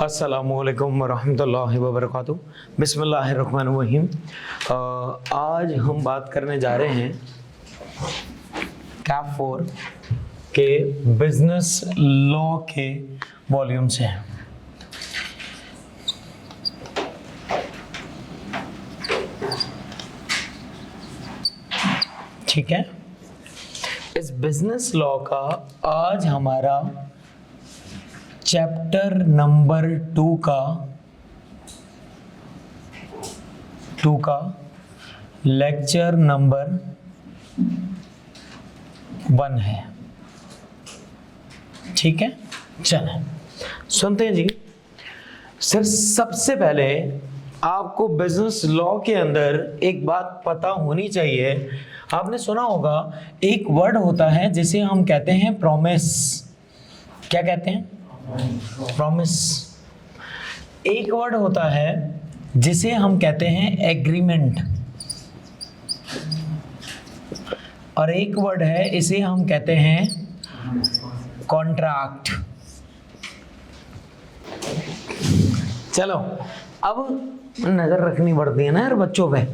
अस्सलामुअलैकुम वरहमतुल्लाहि वबरकातुहू। बिस्मिल्लाहिर्रहमानिर्रहीम। आज हम बात करने जा रहे हैं कैप 4 के बिजनेस लॉ के वॉल्यूम से। ठीक है, इस बिजनेस लॉ का आज हमारा चैप्टर नंबर 2 का लेक्चर नंबर 1 है। ठीक है, चलें सुनते हैं जी। सर, सबसे पहले आपको बिजनेस लॉ के अंदर एक बात पता होनी चाहिए। आपने सुना होगा एक वर्ड होता है जिसे हम कहते हैं प्रॉमिस। क्या कहते हैं? प्रॉमिस। एक वर्ड होता है जिसे हम कहते हैं एग्रीमेंट, और एक वर्ड है इसे हम कहते हैं कॉन्ट्रैक्ट। चलो, अब नजर रखनी पड़ती है ना यार बच्चों पे।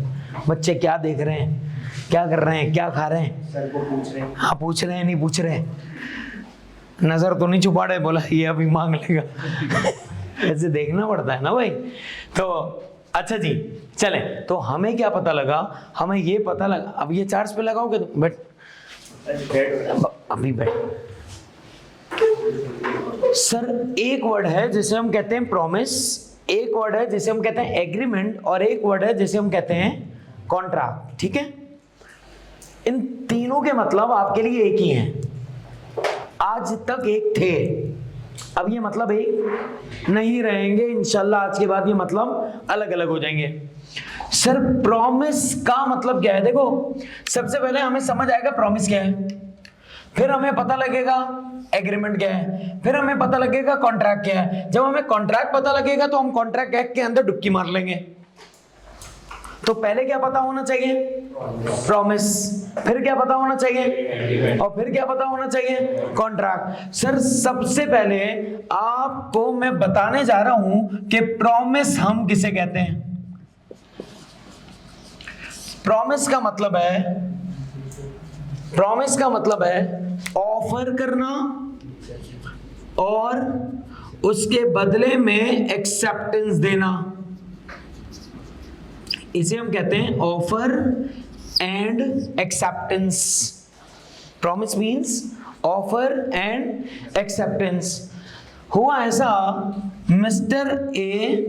बच्चे क्या देख रहे हैं, क्या कर रहे हैं, क्या खा रहे हैं, सर को पूछ रहे हैं। हाँ, पूछ रहे हैं, नहीं पूछ रहे हैं। नजर तो नहीं छुपा रहे, बोला ये अभी मांग लेगा। ऐसे देखना पड़ता है ना भाई। तो अच्छा जी, चलें। तो हमें क्या पता लगा? हमें ये पता लगा, अब ये चार्ज पे लगाओगे तो बैठ, अभी बैठ। सर, एक वर्ड है जिसे हम कहते हैं प्रॉमिस, एक वर्ड है जिसे हम कहते हैं एग्रीमेंट, और एक वर्ड है जिसे हम कहते हैं कॉन्ट्रैक्ट। ठीक है, इन तीनों के मतलब आपके लिए एक ही हैं। आज तक एक थे, अब ये मतलब एक नहीं रहेंगे इंशाल्लाह। आज के बाद ये मतलब अलग अलग हो जाएंगे। सर, प्रॉमिस का मतलब क्या है? देखो, सबसे पहले हमें समझ आएगा प्रॉमिस क्या है, फिर हमें पता लगेगा एग्रीमेंट क्या है, फिर हमें पता लगेगा कॉन्ट्रैक्ट क्या है। जब हमें कॉन्ट्रैक्ट पता लगेगा तो हम कॉन्ट्रैक्ट एक्ट के अंदर डुबकी मार लेंगे। तो पहले क्या पता होना चाहिए? प्रॉमिस। फिर क्या पता होना चाहिए? और फिर क्या पता होना चाहिए? कॉन्ट्रैक्ट। सर, सबसे पहले आपको मैं बताने जा रहा हूं कि प्रॉमिस हम किसे कहते हैं। प्रॉमिस का मतलब है ऑफर करना और उसके बदले में एक्सेप्टेंस देना। इसे हम कहते हैं offer and acceptance. Promise means offer and acceptance. हुआ ऐसा, मिस्टर ए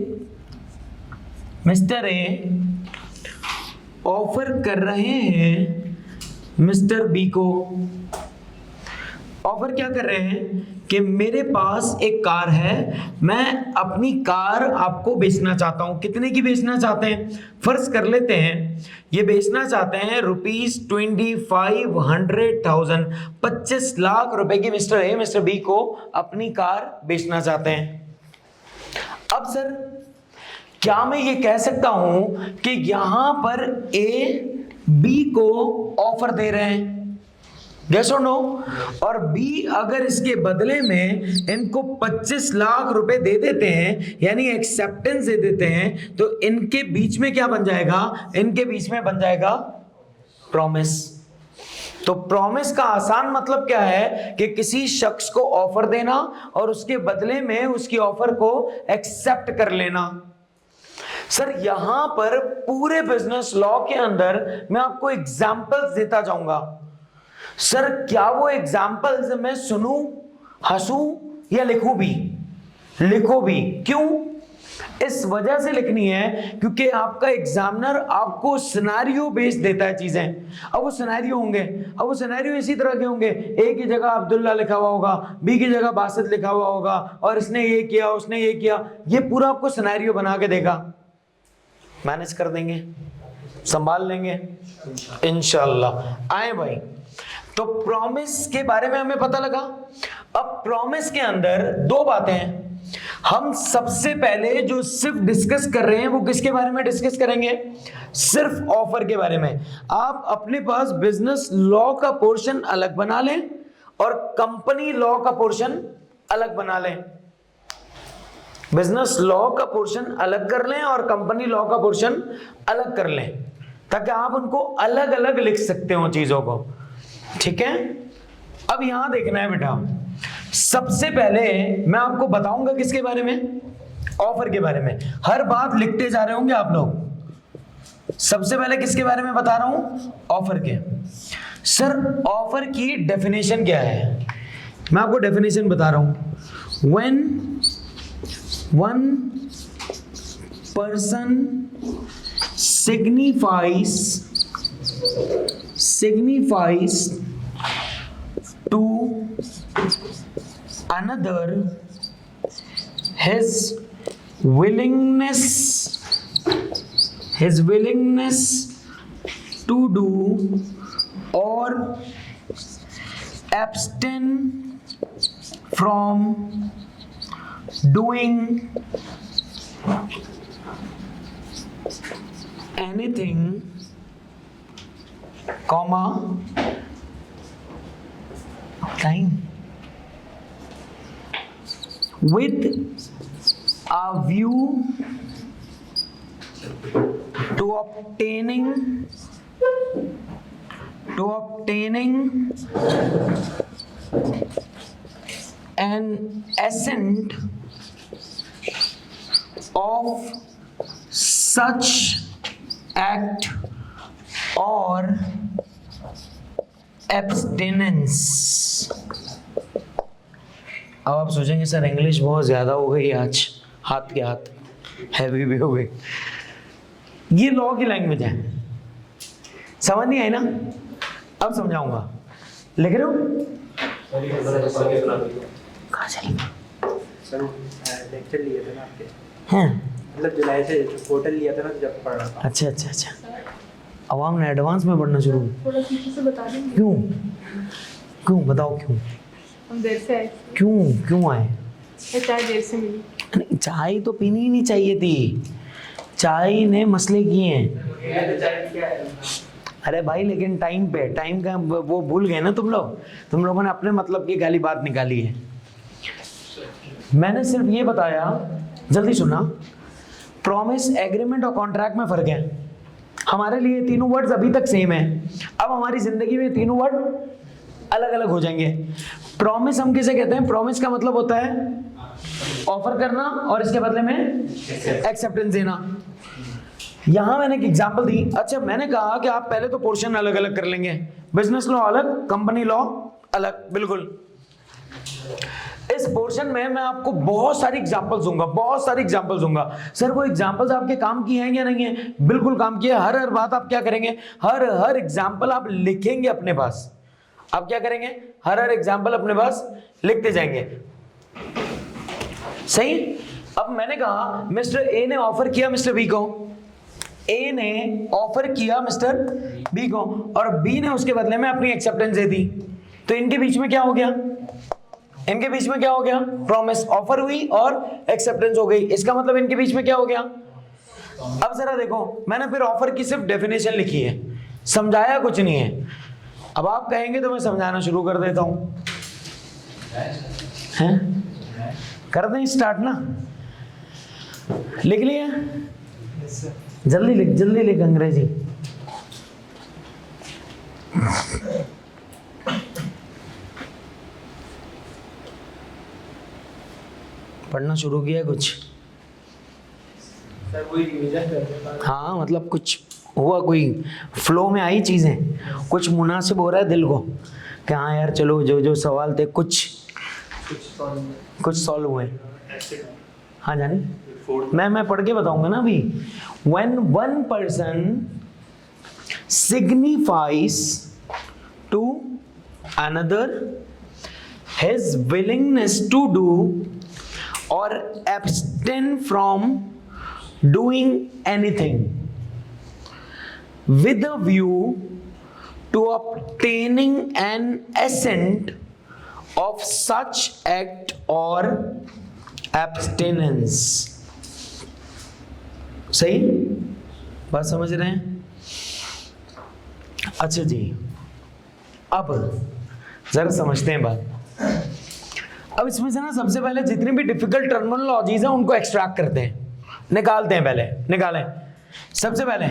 ऑफर कर रहे हैं मिस्टर बी को। ऑफर क्या कर रहे हैं कि मेरे पास एक कार है, मैं अपनी कार आपको बेचना चाहता हूं। कितने की बेचना चाहते हैं? फर्ज कर लेते हैं ये बेचना चाहते हैं ₹25,100,000, 25 लाख रुपए की मिस्टर ए मिस्टर बी को अपनी कार बेचना चाहते हैं। अब सर, क्या मैं ये कह सकता हूं कि यहां पर ए बी को ऑफर दे रहे हैं, yes or no? और बी अगर इसके बदले में इनको 25 लाख रुपए दे देते हैं, यानी एक्सेप्टेंस दे देते हैं, तो इनके बीच में क्या बन जाएगा? इनके बीच में बन जाएगा प्रॉमिस। तो प्रॉमिस का आसान मतलब क्या है कि किसी शख्स को ऑफर देना और उसके बदले में उसकी ऑफर को एक्सेप्ट कर लेना। सर, यहां पर पूरे बिजनेस लॉ के अंदर मैं आपको एग्जांपल्स देता जाऊंगा। सर, क्या वो एग्जाम्पल्स मैं सुनूं, हंसूं या लिखूं भी? लिखो भी। क्यों? इस वजह से लिखनी है क्योंकि आपका एग्जामिनर आपको सिनेरियो बेस देता है चीजें। अब वो सिनेरियो होंगे, अब वो सिनेरियो इसी तरह के होंगे। ए की जगह अब्दुल्ला लिखा हुआ होगा, बी की जगह बासित लिखा हुआ होगा, और इसने ये किया, उसने ये किया। ये पूरा आपको सिनेरियो बना के देगा। मैनेज कर देंगे, संभाल लेंगे इंशाल्लाह। आए भाई, तो प्रॉमिस के बारे में हमें पता लगा। अब प्रॉमिस के अंदर दो बातें हैं। हम सबसे पहले जो सिर्फ डिस्कस कर रहे हैं वो किसके बारे में डिस्कस करेंगे? सिर्फ ऑफर के बारे में। आप अपने पास बिजनेस लॉ का पोर्शन अलग बना लें और कंपनी लॉ का पोर्शन अलग बना लें, बिजनेस लॉ का पोर्शन अलग कर लें और कंपनी लॉ का पोर्शन अलग कर लें, ताकि आप उनको अलग अलग लिख सकते हो चीजों को। ठीक है, अब यहां देखना है बेटा, सबसे पहले मैं आपको बताऊंगा किसके बारे में, ऑफर के बारे में। हर बात लिखते जा रहे होंगे आप लोग। सबसे पहले किसके बारे में बता रहा हूं, ऑफर के। सर ऑफर की डेफिनेशन क्या है, मैं आपको डेफिनेशन बता रहा हूं। When one person signifies to another his willingness to do or abstain from doing anything, comma, time, with a view to obtaining an assent of such act or abstinence। अब आप सोचेंगे सर इंग्लिश बहुत ज्यादा हो गई आज, हाथ के हाथ हैवी भी हो गई। ये लॉ की लैंग्वेज है, समझ नहीं आई ना, अब समझाऊंगा। लिख रहे हो? कहाँ चलेंगे? लेक्चर लिए थे ना आपके, हैं मतलब जुलाई से पोर्टल लिया था ना जब पढ़ रहा था। अच्छा अच्छा अच्छा, अवाम ने एडवांस में पढ़ना शुरू। थोड़ा पीछे से बता देंगे। क्यों बताओ क्यों? हम देर से आए। क्यों आए? ये चाय देर से मिली। नहीं, चाय तो पीनी ही नहीं चाहिए थी, चाय ने मसले किए हैं। अरे भाई लेकिन टाइम पे, टाइम का वो भूल गए ना तुम लोगों ने अपने मतलब की गाली बात निकाली है। मैंने सिर्फ ये बताया, जल्दी सुनना, प्रॉमिस, एग्रीमेंट और कॉन्ट्रैक्ट में फर्क है। हमारे लिए तीनों वर्ड्स अभी तक सेम है, अब हमारी जिंदगी में तीनों वर्ड अलग अलग हो जाएंगे। प्रॉमिस हम किसे कहते हैं? प्रॉमिस का मतलब होता है ऑफर करना और इसके बदले में एक्सेप्टेंस देना। यहां मैंने एक एग्जांपल दी। अच्छा, मैंने कहा कि आप पहले तो पोर्शन अलग अलग कर लेंगे, बिजनेस लॉ अलग, कंपनी लॉ अलग, बिल्कुल। इस पोर्शन में मैं आपको बहुत सारी एग्जांपल्स दूंगा। सर वो एग्जांपल्स आपके काम की हैं या नहीं है? बिल्कुल काम की है। हर बात आप क्या करेंगे, हर एग्जांपल आप लिखेंगे अपने पास। आप क्या करेंगे, हर एग्जांपल अपने पास लिखते जाएंगे, सही। अब मैंने कहा मिस्टर ए ने ऑफर किया मिस्टर बी को, ए ने ऑफर किया मिस्टर बी को, और बी ने उसके बदले में अपनी एक्सेप्टेंस दे दी। तो इनके बीच में क्या हो गया? प्रॉमिस, ऑफर हुई और एक्सेप्टेंस हो गई। इसका मतलब इनके बीच में क्या हो गया? अब जरा देखो, मैंने फिर ऑफर की सिर्फ डेफिनेशन लिखी है, समझाया कुछ नहीं है। अब आप कहेंगे तो मैं समझाना शुरू कर देता हूं, हैं? कर दें स्टार्ट ना? लिख लिया? जल्दी लिख अंग्रेजी। पढ़ना शुरू किया कुछ? सर वही रिवीजन करते हैं। हाँ मतलब कुछ हुआ, कोई फ्लो में आई चीजें, कुछ मुनासिब हो रहा है दिल को कि हाँ यार चलो जो सवाल थे कुछ सॉल्व हुए। हाँ जानी मैं पढ़ के बताऊंगा ना अभी। When one person signifies to another his willingness to do or abstain from doing anything with a view to obtaining an assent of such act or abstinence। सही बात समझ रहे हैं? अच्छा जी, अब जरा समझते हैं बात। अब इसमें से ना सबसे पहले जितनी भी डिफिकल्ट टर्मिनोलॉजीज हैं उनको एक्सट्रैक्ट करते हैं, निकालते हैं। पहले निकालें। सबसे पहले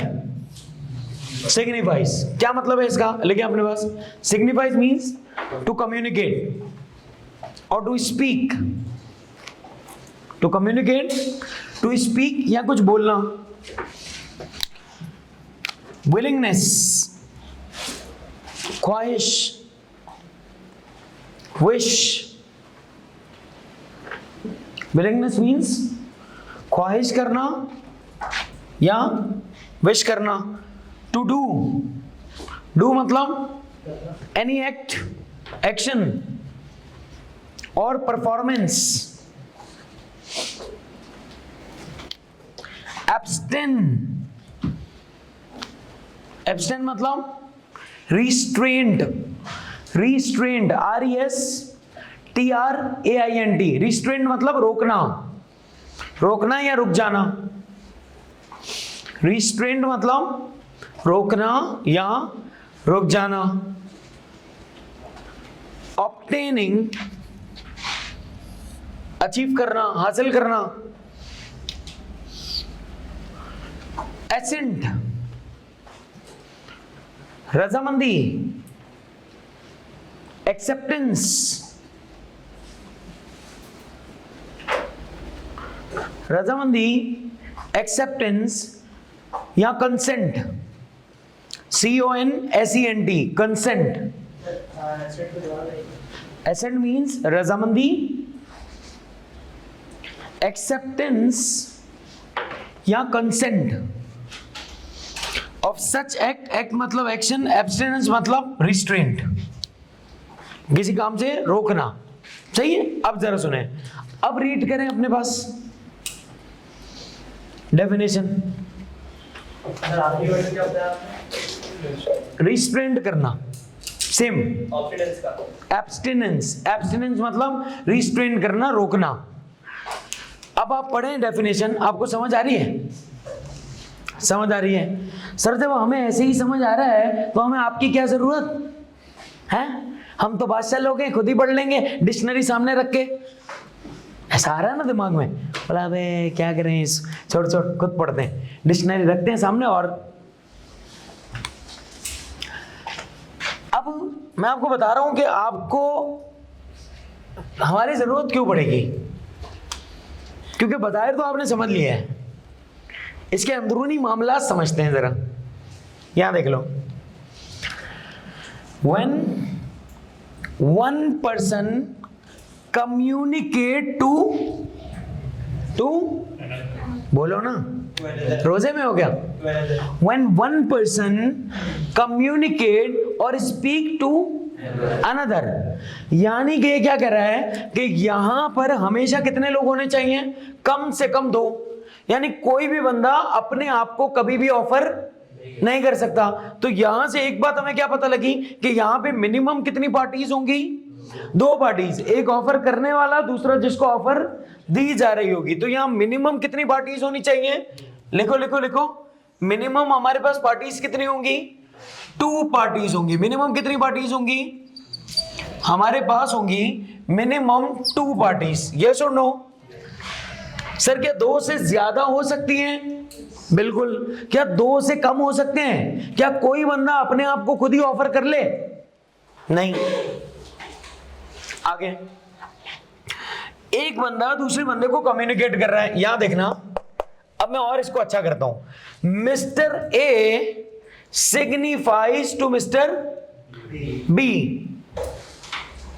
सिग्निफाइज, क्या मतलब है इसका, लिखिए अपने पास। सिग्निफाइज मींस टू कम्युनिकेट और to speak. To communicate, to speak या कुछ बोलना। विलिंगनेस, ख्वाहिश, विश। विलिंगनेस मीन्स ख्वाहिश करना या विश करना। टू डू, डू मतलब एनी एक्ट, एक्शन और परफॉर्मेंस। एब्स्टेन, एब्स्टेन मतलब रिस्ट्रेंट, रिस्ट्रेंट RESTRAINT, रिस्ट्रेंट मतलब रोकना, रोकना या रुक जाना। रिस्ट्रेंट मतलब रोकना या रुक जाना। ऑब्टेनिंग, अचीव करना, हासिल करना। एसेंट, रजामंदी। एक्सेप्टेंस, रजामंदी, एक्सेप्टेंस या consent, CONSENT, consent. Assent means रजामंदी, एक्सेप्टेंस या consent of such act, act मतलब एक्शन, एब्स्टिनेंस मतलब रिस्ट्रेंट, किसी काम से रोकना। सही है। अब जरा सुने, अब रीड करें अपने पास डेफिनेशन। रिस्ट्रेंट करना, सेम। एब्स्टिनेंस, एब्स्टिनेंस मतलब रिस्ट्रेंट करना, रोकना। अब आप पढ़ें डेफिनेशन, आपको समझ आ रही है? समझ आ रही है? सर जब हमें ऐसे ही समझ आ रहा है तो हमें आपकी क्या जरूरत है? हम तो बादशाह लोग हैं, खुद ही पढ़ लेंगे डिक्शनरी सामने रख के। ऐसा आ रहा है ना दिमाग में, बोला अबे क्या करें, इस छोड़ छोड़ खुद पढ़ते हैं, डिक्शनरी रखते हैं सामने। और अब मैं आपको बता रहा हूं कि आपको हमारी जरूरत क्यों पड़ेगी, क्योंकि बजाय तो आपने समझ लिया है, इसके अंदरूनी मामला समझते हैं जरा। यहां देख लो, when one person communicate to बोलो ना, रोजे में हो गया। when one person communicate और speak to another, यानी कि ये क्या कह रहा है कि यहां पर हमेशा कितने लोग होने चाहिए? कम से कम 2। यानी कोई भी बंदा अपने आप को कभी भी ऑफर नहीं कर सकता। तो यहां से एक बात हमें क्या पता लगी कि यहां पे मिनिमम कितनी पार्टीज होंगी? 2 पार्टीज, एक ऑफर करने वाला, दूसरा जिसको ऑफर दी जा रही होगी। तो यहां मिनिमम कितनी पार्टीज होनी चाहिए? लिखो लिखो लिखो, मिनिमम हमारे पास पार्टीज कितनी होंगी? 2 पार्टीज होंगी। मिनिमम कितनी पार्टीज होंगी हमारे पास? होंगी मिनिमम 2 पार्टीज। यस और नो? सर क्या 2 से ज्यादा हो सकती हैं? बिल्कुल। क्या 2 से कम हो सकते हैं? क्या कोई बंदा अपने आप को खुद ही ऑफर कर ले? नहीं। आगे, एक बंदा दूसरे बंदे को कम्युनिकेट कर रहा है। यहां देखना, अब मैं और इसको अच्छा करता हूं। Mister A signifies to mister B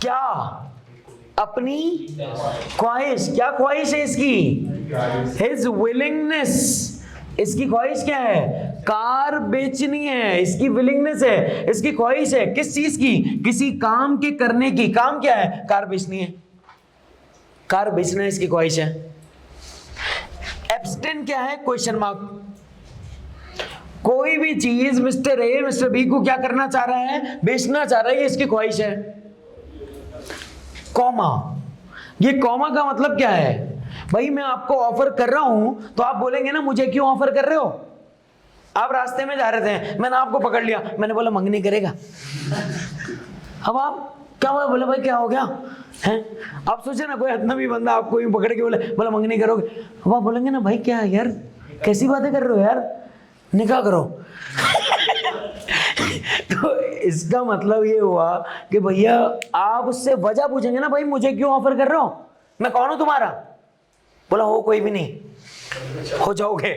क्या? अपनी ख्वाहिश। क्या ख्वाहिश है इसकी? His willingness. इसकी ख्वाहिश क्या है? कार बेचनी है। इसकी विलिंगनेस है, इसकी ख्वाहिश है किस चीज की? किसी काम के करने की। काम क्या है? कार बेचनी है। कार बेचना इसकी ख्वाहिश है। एब्स्टेन क्या है? Question mark. कोई भी चीज मिस्टर ए मिस्टर बी को क्या करना चाह रहा है? बेचना चाह रहा है, ये इसकी ख्वाहिश है। कॉमा, ये कॉमा का मतलब क्या है? भाई मैं आपको ऑफर कर रहा हूं तो आप बोलेंगे ना मुझे क्यों ऑफर कर रहे हो? आप रास्ते में जा रहे थे, मैंने आपको पकड़ लिया, मैंने बोला मंगनी करेगा। अब आप क्या हुआ? बोले भाई क्या हो गया है? आप सोचे ना कोई अजनबी बंदा आपको यूं पकड़ के बोले मंगनी करोगे, वह बोलेंगे ना भाई क्या यार कैसी बातें कर रहे हो यार, निकाह करो। तो इसका मतलब ये हुआ कि भैया आप उससे वजह पूछेंगे ना, भाई मुझे क्यों ऑफर कर रहे हो, मैं कौन हूं तुम्हारा? बोला हो कोई भी नहीं, हो जाओगे।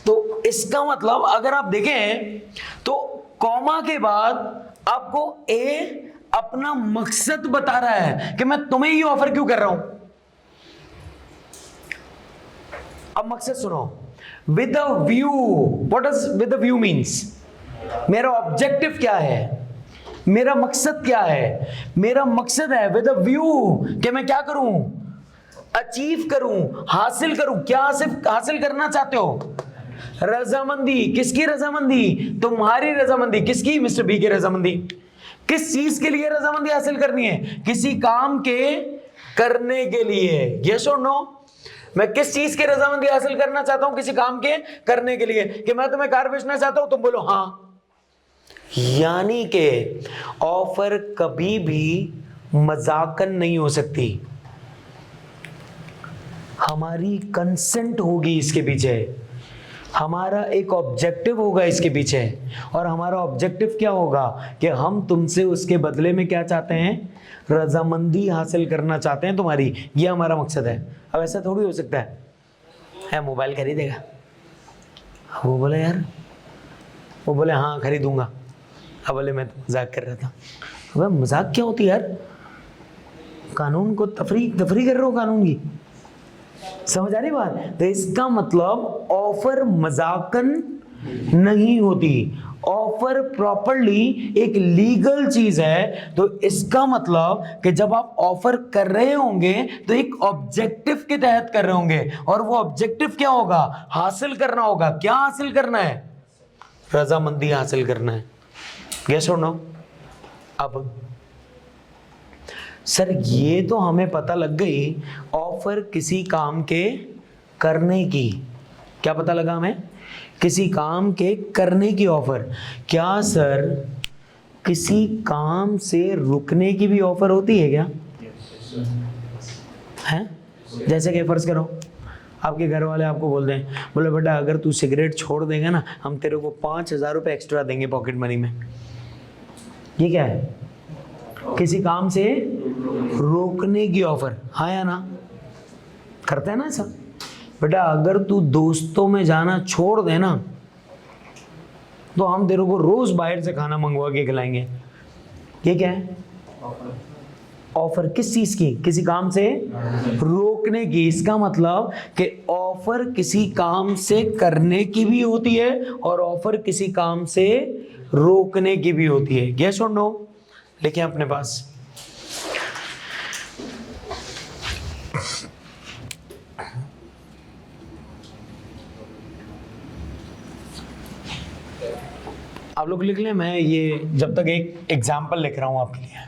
तो इसका मतलब अगर आप देखें तो कॉमा के बाद आपको ए अपना मकसद बता रहा है कि मैं तुम्हें ये ऑफर क्यों कर रहा हूं। अब मकसद सुनो, with a view. What does with a view means? मेरा ऑब्जेक्टिव क्या है, मेरा मकसद क्या है? मेरा मकसद है विद अ व्यू कि मैं क्या करूं, अचीव करूं, हासिल करूं। क्या हासिल करना चाहते हो? रजामंदी। किसकी रजामंदी? तुम्हारी रजामंदी। किसकी? मिस्टर बी की रजामंदी। किस चीज के लिए रजामंदी हासिल करनी है? किसी काम के करने के लिए। यस और नो? मैं किस चीज की रजामंदी हासिल करना चाहता हूं? किसी काम के करने के लिए। कि मैं तुम्हें कार बेचना चाहता हूं, तुम बोलो हाँ। यानी कि ऑफर कभी भी मजाकन नहीं हो सकती, हमारी कंसेंट होगी इसके पीछे, हमारा एक ऑब्जेक्टिव होगा इसके पीछे। और हमारा ऑब्जेक्टिव क्या होगा कि हम तुमसे उसके बदले में क्या चाहते हैं? रजामंदी हासिल करना चाहते हैं तुम्हारी। ये हमारा मकसद है। अब ऐसा थोड़ी हो सकता है मोबाइल खरीदेगा, वो बोले यार, वो बोले हाँ खरीदूंगा। अब बोले मैं तो मजाक कर रहा था। अब मजाक क्या होती है यार, कानून को तफरी कर रहे हो कानून की, समझ आ रही बात? तो इसका मतलब ऑफर मजाकन नहीं होती, ऑफर प्रॉपरली एक लीगल चीज है। तो इसका मतलब कि जब आप ऑफर कर रहे होंगे तो एक ऑब्जेक्टिव के तहत कर रहे होंगे, और वो ऑब्जेक्टिव क्या होगा? हासिल करना होगा। क्या हासिल करना है? रजामंदी हासिल करना है। यस और नो? अब सर ये तो हमें पता लग गई ऑफर किसी काम के करने की। क्या पता लगा हमें? किसी काम के करने की ऑफर। क्या सर किसी काम से रुकने की भी ऑफर होती है क्या? है? जैसे कि फर्ज करो आपके घर वाले आपको बोल दें, बोले बेटा अगर तू सिगरेट छोड़ देगा ना, हम तेरे को 5,000 रुपये एक्स्ट्रा देंगे पॉकेट मनी में। ये क्या है? किसी काम से रोकने की ऑफर। हाँ या ना? करते हैं ना ऐसा? बेटा अगर तू दोस्तों में जाना छोड़ दे ना, तो हम तेरे को रोज बाहर से खाना मंगवा के खिलाएंगे। ये क्या है? ऑफर। किस चीज की? किसी काम से रोकने की। इसका मतलब कि ऑफर किसी काम से करने की भी होती है और ऑफर किसी काम से रोकने की भी होती है। यस और नो? लिखें अपने पास। आप लोग लिख लें, मैं ये जब तक एक एग्जाम्पल लिख रहा हूं आपके लिए,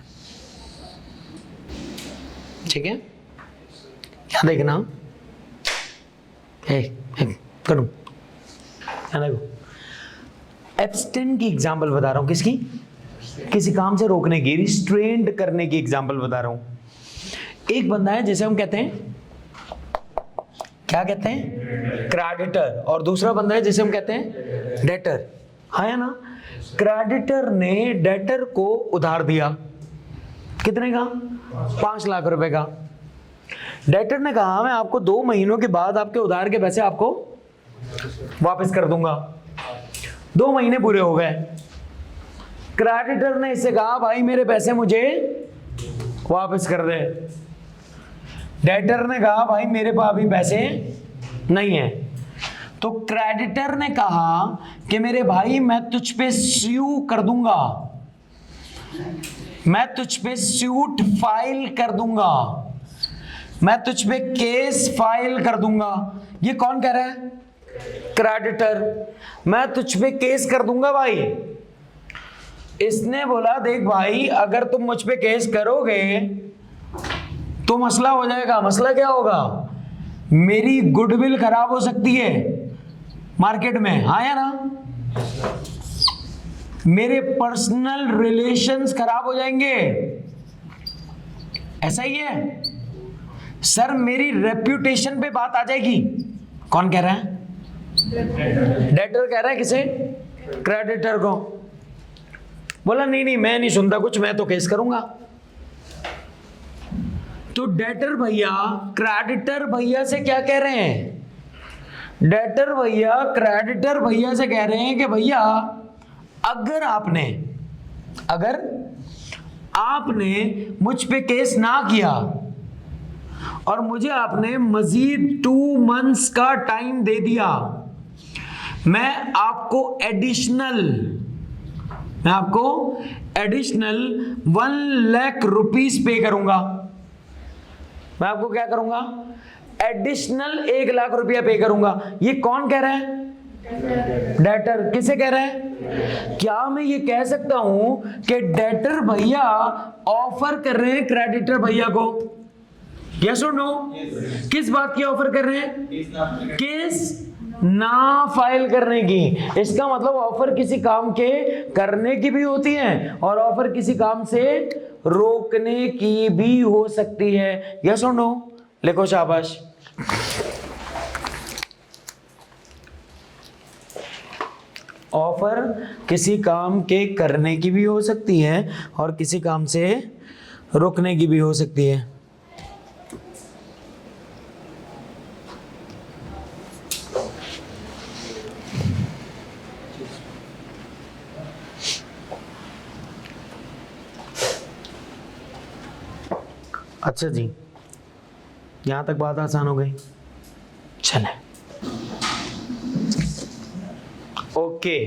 ठीक है? क्या देखना? करूं देखो, एब्स्टेन की एग्जाम्पल बता रहा हूं। किसकी? किसी काम से रोकने की, रिस्ट्रेंड करने की एग्जाम्पल बता रहा हूं। एक बंदा है जिसे हम कहते हैं, क्या कहते हैं? क्रेडिटर। और दूसरा बंदा है जिसे हम कहते हैं डेटर। हाँ या ना? क्रेडिटर ने डेटर को उधार दिया। कितने का? 5 लाख रुपए का। डेटर ने कहा मैं आपको 2 महीनों के बाद आपके उधार के पैसे आपको वापस कर दूंगा। 2 महीने पूरे हो गए। क्रेडिटर ने इससे कहा भाई मेरे पैसे मुझे वापस कर दे। डेटर ने कहा भाई मेरे पास अभी पैसे नहीं है। तो क्रेडिटर ने कहा कि मेरे भाई मैं तुझ पे स्यू कर दूंगा, मैं तुझ पे सूट फाइल कर दूंगा, मैं तुझ पे केस फाइल कर दूंगा। ये कौन कह रहा है? क्रेडिटर। मैं तुझ पे केस कर दूंगा भाई। इसने बोला देख भाई अगर तुम मुझ पे केस करोगे तो मसला हो जाएगा। मसला क्या होगा? मेरी गुडविल खराब हो सकती है मार्केट में। हाँ या ना? मेरे पर्सनल रिलेशंस खराब हो जाएंगे। ऐसा ही है सर, मेरी रेप्यूटेशन पे बात आ जाएगी। कौन कह रहा है? डेटर कह रहा है किसे? क्रेडिटर को। बोला नहीं नहीं मैं नहीं सुनता कुछ, मैं तो केस करूंगा। तो डेटर भैया क्रेडिटर भैया से क्या कह रहे हैं? डेटर भैया क्रेडिटर भैया से कह रहे हैं कि भैया अगर आपने मुझ पे केस ना किया और मुझे आपने मजीद 2 मंथ्स का टाइम दे दिया, मैं आपको एडिशनल 1 लाख रुपीस पे करूंगा। मैं आपको क्या करूंगा? एडिशनल 1 लाख रुपया पे करूंगा। ये कौन कह रहा है? डेटर। किसे कह रहा है? क्या मैं ये कह सकता हूं कि डेटर भैया ऑफर कर रहे हैं क्रेडिटर भैया को? यस और नो? किस बात की ऑफर कर रहे हैं? केस ना फाइल करने की। इसका मतलब ऑफर किसी काम के करने की भी होती है और ऑफर किसी काम से रोकने की भी हो सकती है। यस और नो? लिखो शाबाश। ऑफर किसी काम के करने की भी हो सकती है और किसी काम से रोकने की भी हो सकती है। अच्छा जी, यहां तक बात आसान हो गई। चले ओके।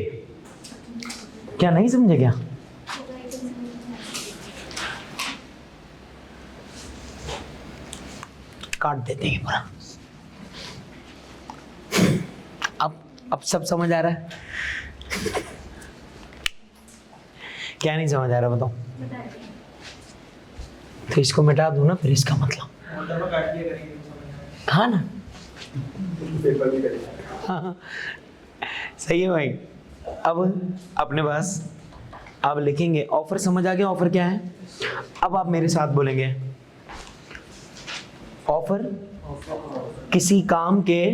क्या नहीं समझे क्या? काट देते हैं पूरा। अब सब समझ आ रहा है? क्या नहीं समझ आ रहा बताओ? तो इसको मिटा दूं ना, फिर इसका मतलब हाँ ना। हाँ सही है भाई। अब अपने पास आप लिखेंगे ऑफर। समझ आ गया ऑफर क्या है? अब आप मेरे साथ बोलेंगे ऑफर किसी काम के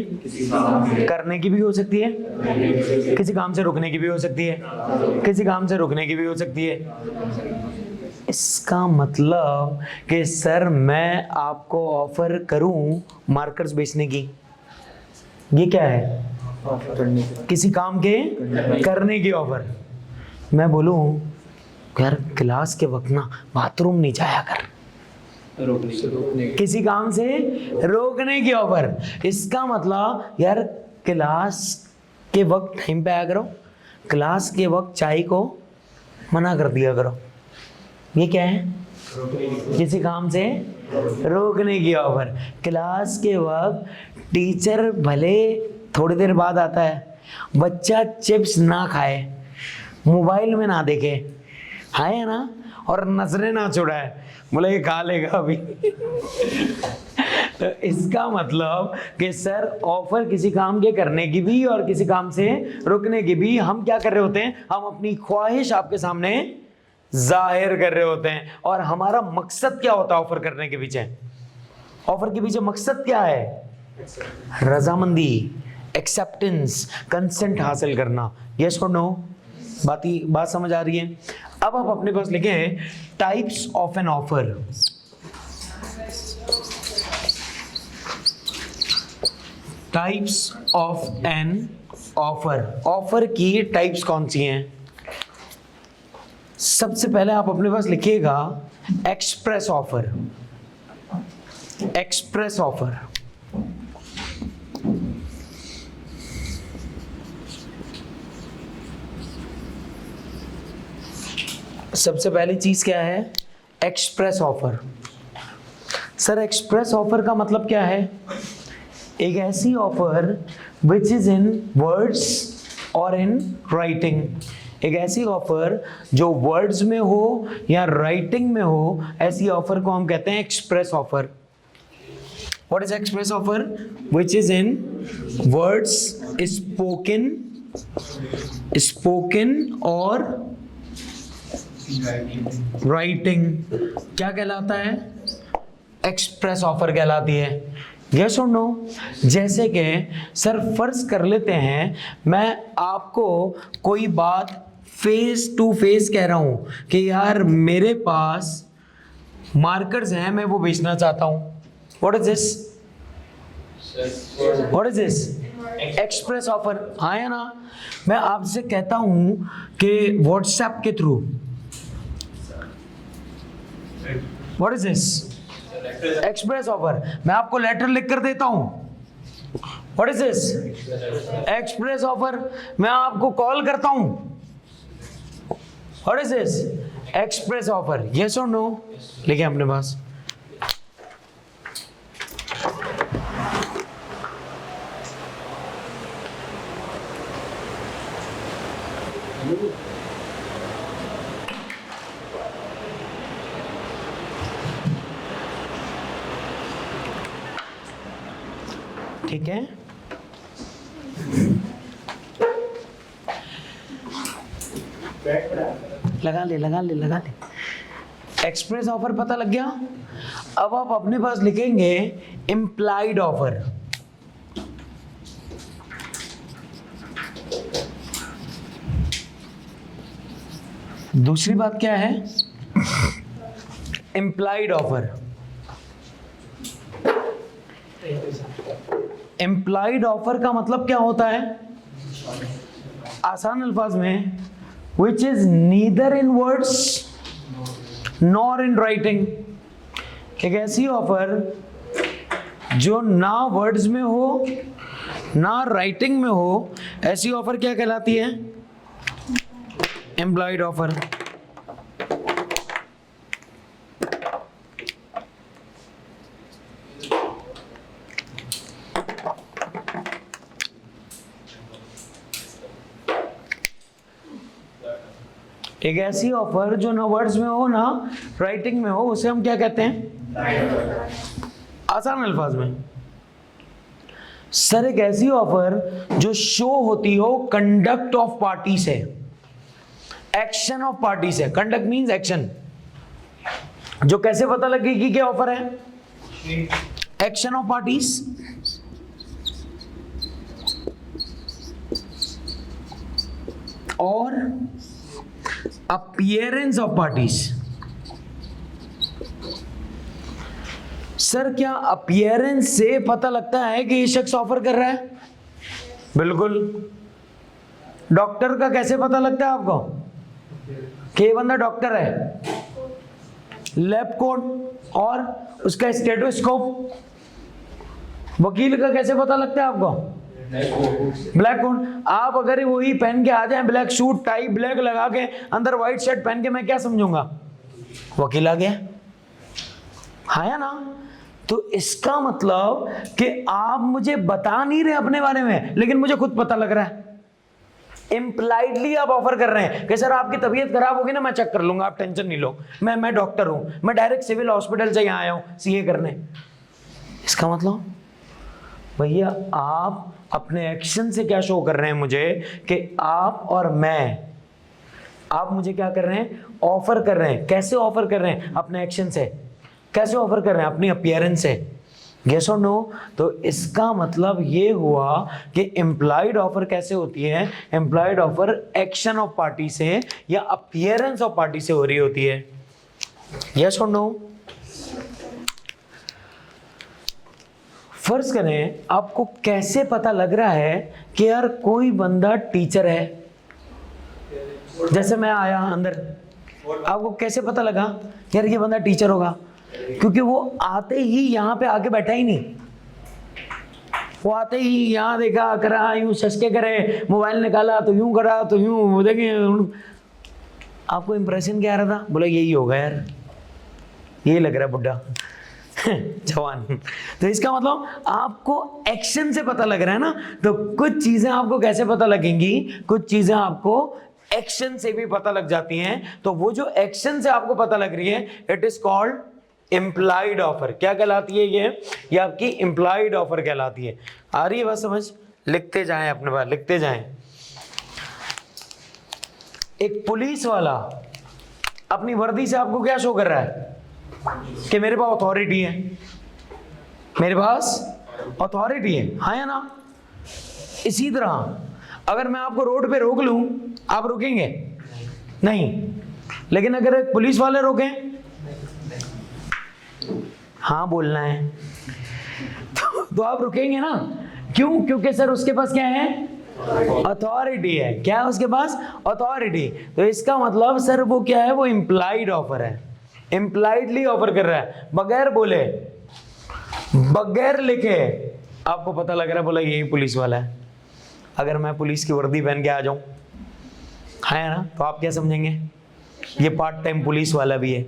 करने की भी हो सकती है, किसी काम से रुकने की भी हो सकती है, किसी काम से रुकने की भी हो सकती है। इसका मतलब कि सर मैं आपको ऑफर करूं मार्कर्स बेचने की, ये क्या है? किसी काम के करने की ऑफर। मैं बोलूं यार क्लास के वक्त ना बाथरूम नहीं जाया कर, किसी काम से रोकने की ऑफर। इसका मतलब यार क्लास के वक्त टाइम पे आया करो, क्लास के वक्त चाय को मना कर दिया करो। ये क्या है? किसी काम से रोकने की ऑफर। क्लास के वक्त टीचर भले थोड़ी देर बाद आता है, बच्चा चिप्स ना खाए, मोबाइल में ना देखे, है ना, और नजरें ना छुड़ाए, बोले ये खा लेगा अभी। तो इसका मतलब कि सर ऑफर किसी काम के करने की भी और किसी काम से रुकने की भी हम क्या कर रहे होते हैं? हम अपनी ख्वाहिश आपके सामने जाहिर कर रहे होते हैं। और हमारा मकसद क्या होता है ऑफर करने के पीछे? ऑफर के पीछे मकसद क्या है? रजामंदी, एक्सेप्टेंस, कंसेंट हासिल करना। यस और नो? बात समझ आ रही है? अब आप अपने पास लिखे types of an offer. Types of an offer. Offer की टाइप्स कौन सी हैं? सबसे पहले आप अपने पास लिखिएगा एक्सप्रेस ऑफर। एक्सप्रेस ऑफर सबसे पहली चीज क्या है? Express offer. Sir express offer का मतलब क्या है? एक ऐसी offer which is in words और इन राइटिंग। एक ऐसी ऑफर जो वर्ड्स में हो या राइटिंग में हो, ऐसी ऑफर को हम कहते हैं express offer. What is express offer? Which is in words, spoken और राइटिंग। क्या कहलाता है? एक्सप्रेस ऑफर कहलाती है। यस और नो? जैसे कि सर फर्ज कर लेते हैं मैं आपको कोई बात फेस टू फेस कह रहा हूं कि यार मेरे पास मार्कर्स हैं, मैं वो बेचना चाहता हूं। What is this? What is this? Express offer. हाँ या ना? मैं आपसे कहता हूं कि व्हाट्सएप के through, what is this? Express offer. मैं आपको लेटर लिख कर देता हूं, what is this? Express offer. मैं आपको कॉल करता हूं, what is this? Express offer. Yes और नो? लिखे अपने पास। ठीक है, लगा ले लगा ले लगा ले। एक्सप्रेस ऑफर पता लग गया। अब आप अपने पास लिखेंगे इम्प्लाइड ऑफर। दूसरी बात क्या है? Implied offer. इम्प्लाइड ऑफर का मतलब क्या होता है? आसान अल्फाज में, which is neither in words nor in writing। एक ऐसी ऑफर जो ना वर्ड्स में हो ना राइटिंग में हो, ऐसी ऑफर क्या कहलाती है? Employed offer. एक ऐसी ऑफर जो ना वर्ड्स में हो ना राइटिंग में हो, उसे हम क्या कहते हैं? आसान अल्फाज में सर, एक ऐसी ऑफर जो शो होती हो कंडक्ट ऑफ पार्टी से, एक्शन ऑफ पार्टी से। Conduct means action. जो कैसे पता लगेगी क्या ऑफर है? एक्शन ऑफ पार्टीज और अपीयरेंस ऑफ पार्टीज। सर क्या अपीयरेंस से पता लगता है कि ये शख्स ऑफर कर रहा है? बिल्कुल। डॉक्टर का कैसे पता लगता है आपको कि ये बंदा डॉक्टर है? लैब कोट और उसका स्टेथोस्कोप। वकील का कैसे पता लगता है आपको? Black coat. आप अगर वही पहन के आ जाए, ब्लैक सूट टाई ब्लैक लगा के, अंदर व्हाइट शर्ट पहन के, मैं क्या समझूंगा? वकील आ गया। हाँ या ना? तो इसका मतलब कि आप मुझे बता नहीं रहे अपने बारे में, लेकिन मुझे खुद पता लग रहा है। इम्प्लाइडली आप ऑफर कर रहे हैं कि सर आपकी तबीयत खराब होगी ना, मैं चेक कर लूंगा, आप टेंशन नहीं लो, मैं डॉक्टर हूं, मैं डायरेक्ट सिविल हॉस्पिटल से यहाँ आया हूं सीए करने। इसका मतलब भैया आप अपने एक्शन से क्या शो कर रहे हैं मुझे कि आप और मैं, आप मुझे क्या कर रहे हैं? ऑफर कर रहे हैं। कैसे ऑफर कर रहे हैं? अपने एक्शन से। कैसे ऑफर कर रहे हैं? अपनी अपीयरेंस से। यस और नो? तो इसका मतलब ये हुआ कि इम्प्लाइड ऑफर कैसे होती है? Implied offer action of party से या अपीयरेंस ऑफ पार्टी से हो रही होती है। यस और नो? फर्ज करें आपको कैसे पता लग रहा है कि यार कोई बंदा टीचर है। जैसे मैं आया अंदर, आपको कैसे पता लगा यार ये बंदा टीचर होगा? क्योंकि वो आते ही यहाँ पे आके बैठा ही नहीं। वो आते ही यहाँ देखा, करा, यूं ससके करे, मोबाइल निकाला तो यूं करा तो यूं देखे। आपको इंप्रेशन क्या आ रहा था? बोला यही होगा यार, यही लग रहा है बुड्ढा जवान। तो इसका मतलब आपको एक्शन से पता लग रहा है ना। तो कुछ चीजें आपको कैसे पता लगेंगी? कुछ चीजें आपको एक्शन से भी पता लग जाती हैं। तो वो जो एक्शन से आपको पता लग रही है, it is called implied offer. क्या कहलाती है ये आपकी इम्प्लाइड ऑफर कहलाती है। आ रही है बात समझ? लिखते जाएं अपने पास, लिखते जाएं। एक पुलिस वाला अपनी वर्दी से आपको क्या शो कर रहा है? कि मेरे पास अथॉरिटी है, मेरे पास अथॉरिटी है, हाँ या ना? इसी तरह अगर मैं आपको रोड पे रोक लूं, आप रुकेंगे नहीं, लेकिन अगर एक पुलिस वाले रोकें, हाँ बोलना है, तो आप रुकेंगे ना? क्यों? क्योंकि सर उसके पास क्या है? अथॉरिटी है। क्या है उसके पास? अथॉरिटी। तो इसका मतलब सर वो क्या है? वो इम्प्लाइड ऑफर है, इम्प्लाइडली ऑफर कर रहा है, बगैर बोले, बगैर लिखे। आपको पता लग रहा है, बोला यही पुलिस वाला है। अगर मैं पुलिस की वर्दी पहन के आ जाऊं, है ना, तो आप क्या समझेंगे? ये पार्ट टाइम पुलिस वाला भी है।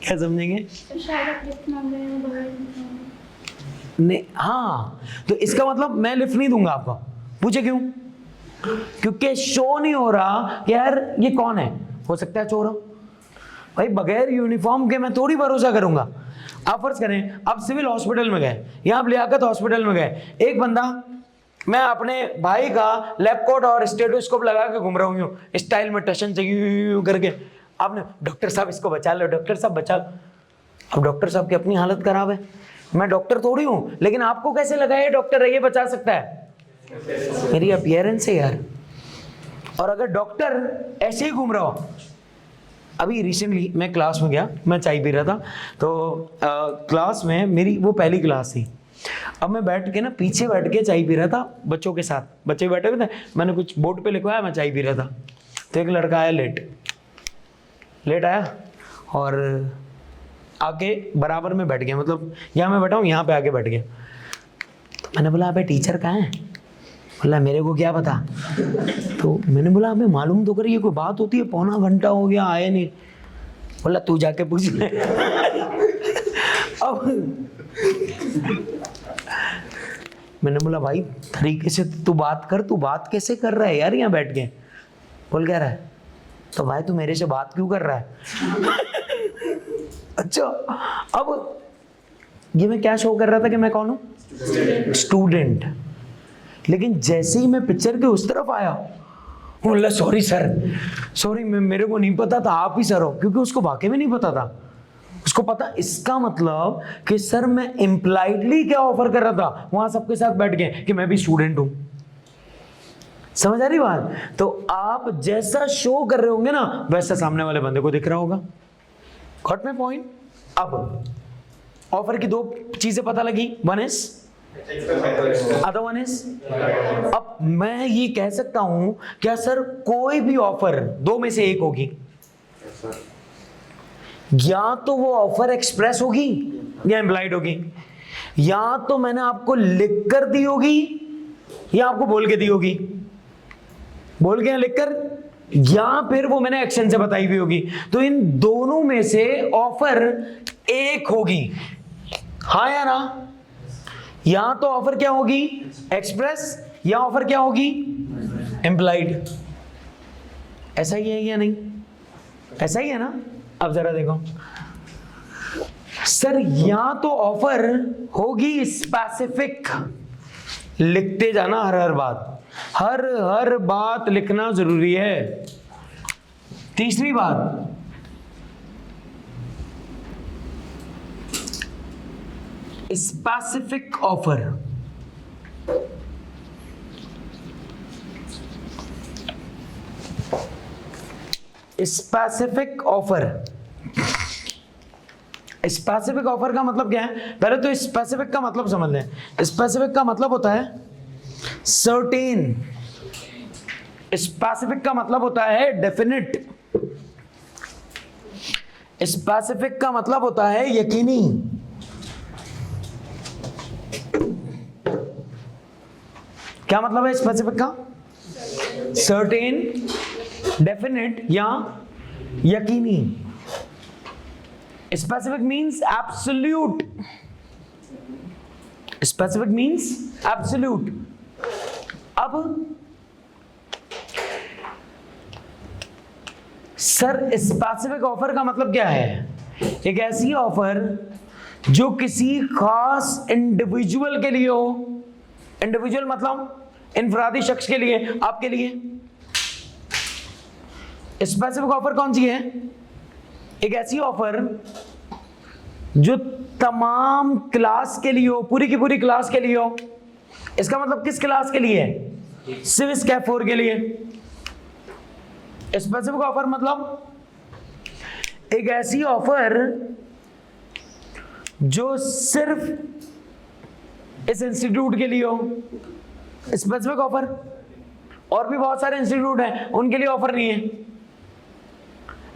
क्या समझेंगे? तो शायद आप लिफ्ट मांग रहे हो बगैर नहीं, हाँ, तो इसका मतलब मैं लिफ्ट नहीं दूंगा आपको। पूछे क्यों? क्योंकि शो नहीं हो रहा कि यार ये कौन है, हो सकता है चोर हो। भाई बगैर यूनिफॉर्म के मैं थोड़ी भरोसा करूंगा। आप फर्ज करें आप सिविल हॉस्पिटल में गए या आप लियाकत हॉस्पिटल में गए, एक बंदा, मैं अपने भाई का लैब कोट और स्टेथोस्कोप लगा के घूम रहा हूँ स्टाइल में, टशन चाहिए करके, आपने डॉक्टर साहब इसको बचा लो, डॉक्टर साहब बचा लो। अब डॉक्टर साहब की अपनी हालत खराब है, मैं डॉक्टर थोड़ी हूँ, लेकिन आपको कैसे लगा ये डॉक्टर है, ये बचा सकता है? मेरी अपीयरेंस है यार। और अगर डॉक्टर ऐसे ही घूम रहा हो, अभी रिसेंटली मैं क्लास में गया, मैं चाय पी रहा था, तो क्लास में मेरी वो पहली क्लास थी। अब मैं बैठ के ना पीछे बैठ के चाय पी रहा था बच्चों के साथ, बच्चे बैठे हुए थे, मैंने कुछ बोर्ड पे लिखवाया, मैं चाय पी रहा था। तो एक लड़का आया, लेट आया और आके बराबर में बैठ गया, मतलब यहाँ मैं बैठा हूँ, यहाँ पे आके बैठ गया। तो मैंने बोला अबे टीचर कहाँ है? बोला मेरे को क्या पता। तो मैंने बोला अबे मालूम तो करिए, कोई बात होती है, पौना घंटा हो गया आया नहीं। बोला तू जाके पूछ ले। अब मैंने बोला भाई तरीके से तू बात कर, तू बात कैसे कर रहा है यार यहाँ बैठ के? बोल क्या रहा है? तो भाई तू मेरे से बात क्यों कर रहा है? अच्छा, अब ये मैं क्या शो कर रहा था कि मैं कौन हूँ? स्टूडेंट। लेकिन जैसे ही मैं पिक्चर के उस तरफ आया, बोला सॉरी सर, सॉरी मेरे को नहीं पता था, आप ही सर हो, क्योंकि उसको वाकई में नहीं पता था। उसको पता, इसका मतलब कि सर मैं इम्प्लाइडली क्या ऑफर कर रहा था, वहां सबके साथ बैठ गए कि मैं भी स्टूडेंट हूं। समझ आ रही बात? तो आप जैसा शो कर रहे होंगे ना, वैसा सामने वाले बंदे को दिख रहा होगा। Got my point? अब ऑफर की दो चीजें पता लगी, one is, other one is. अब मैं ये कह सकता हूं क्या सर कोई भी ऑफर दो में से एक होगी, या तो वो ऑफर एक्सप्रेस होगी या इम्प्लाइड होगी, या तो मैंने आपको लिख कर दी होगी या आपको बोल के दी होगी, बोल के या लिख कर, या फिर वो मैंने एक्शन से बताई हुई होगी। तो इन दोनों में से ऑफर एक होगी, हाँ या ना? या तो ऑफर क्या होगी? एक्सप्रेस, या ऑफर क्या होगी? इम्प्लाइड। ऐसा ही है या नहीं? ऐसा ही है ना? अब जरा देखो सर, या तो ऑफर होगी स्पेसिफिक, लिखते जाना हर बात लिखना जरूरी है। तीसरी बात, specific offer. Specific offer, specific offer का मतलब क्या है? पहले तो स्पेसिफिक का मतलब समझ लें। स्पेसिफिक का मतलब होता है सर्टेन, स्पेसिफिक का मतलब होता है डेफिनिट, स्पेसिफिक का मतलब होता है यकीनी। क्या मतलब है स्पेसिफिक का? सर्टेन, डेफिनिट या यकीनी। Specific means absolute, specific means absolute. अब सर स्पेसिफिक ऑफर का मतलब क्या है? एक ऐसी ऑफर जो किसी खास इंडिविजुअल के लिए हो, इंडिविजुअल मतलब इनफरादी शख्स के लिए, आपके लिए। स्पेसिफिक ऑफर कौन सी है? एक ऐसी ऑफर जो तमाम क्लास के लिए हो, पूरी की पूरी क्लास के लिए हो। इसका मतलब किस क्लास के लिए है? सिर्फ स्कैप 4 के लिए। स्पेसिफिक ऑफर मतलब एक ऐसी ऑफर जो सिर्फ इस इंस्टीट्यूट के लिए हो। स्पेसिफिक ऑफर, और भी बहुत सारे इंस्टीट्यूट हैं उनके लिए ऑफर नहीं है।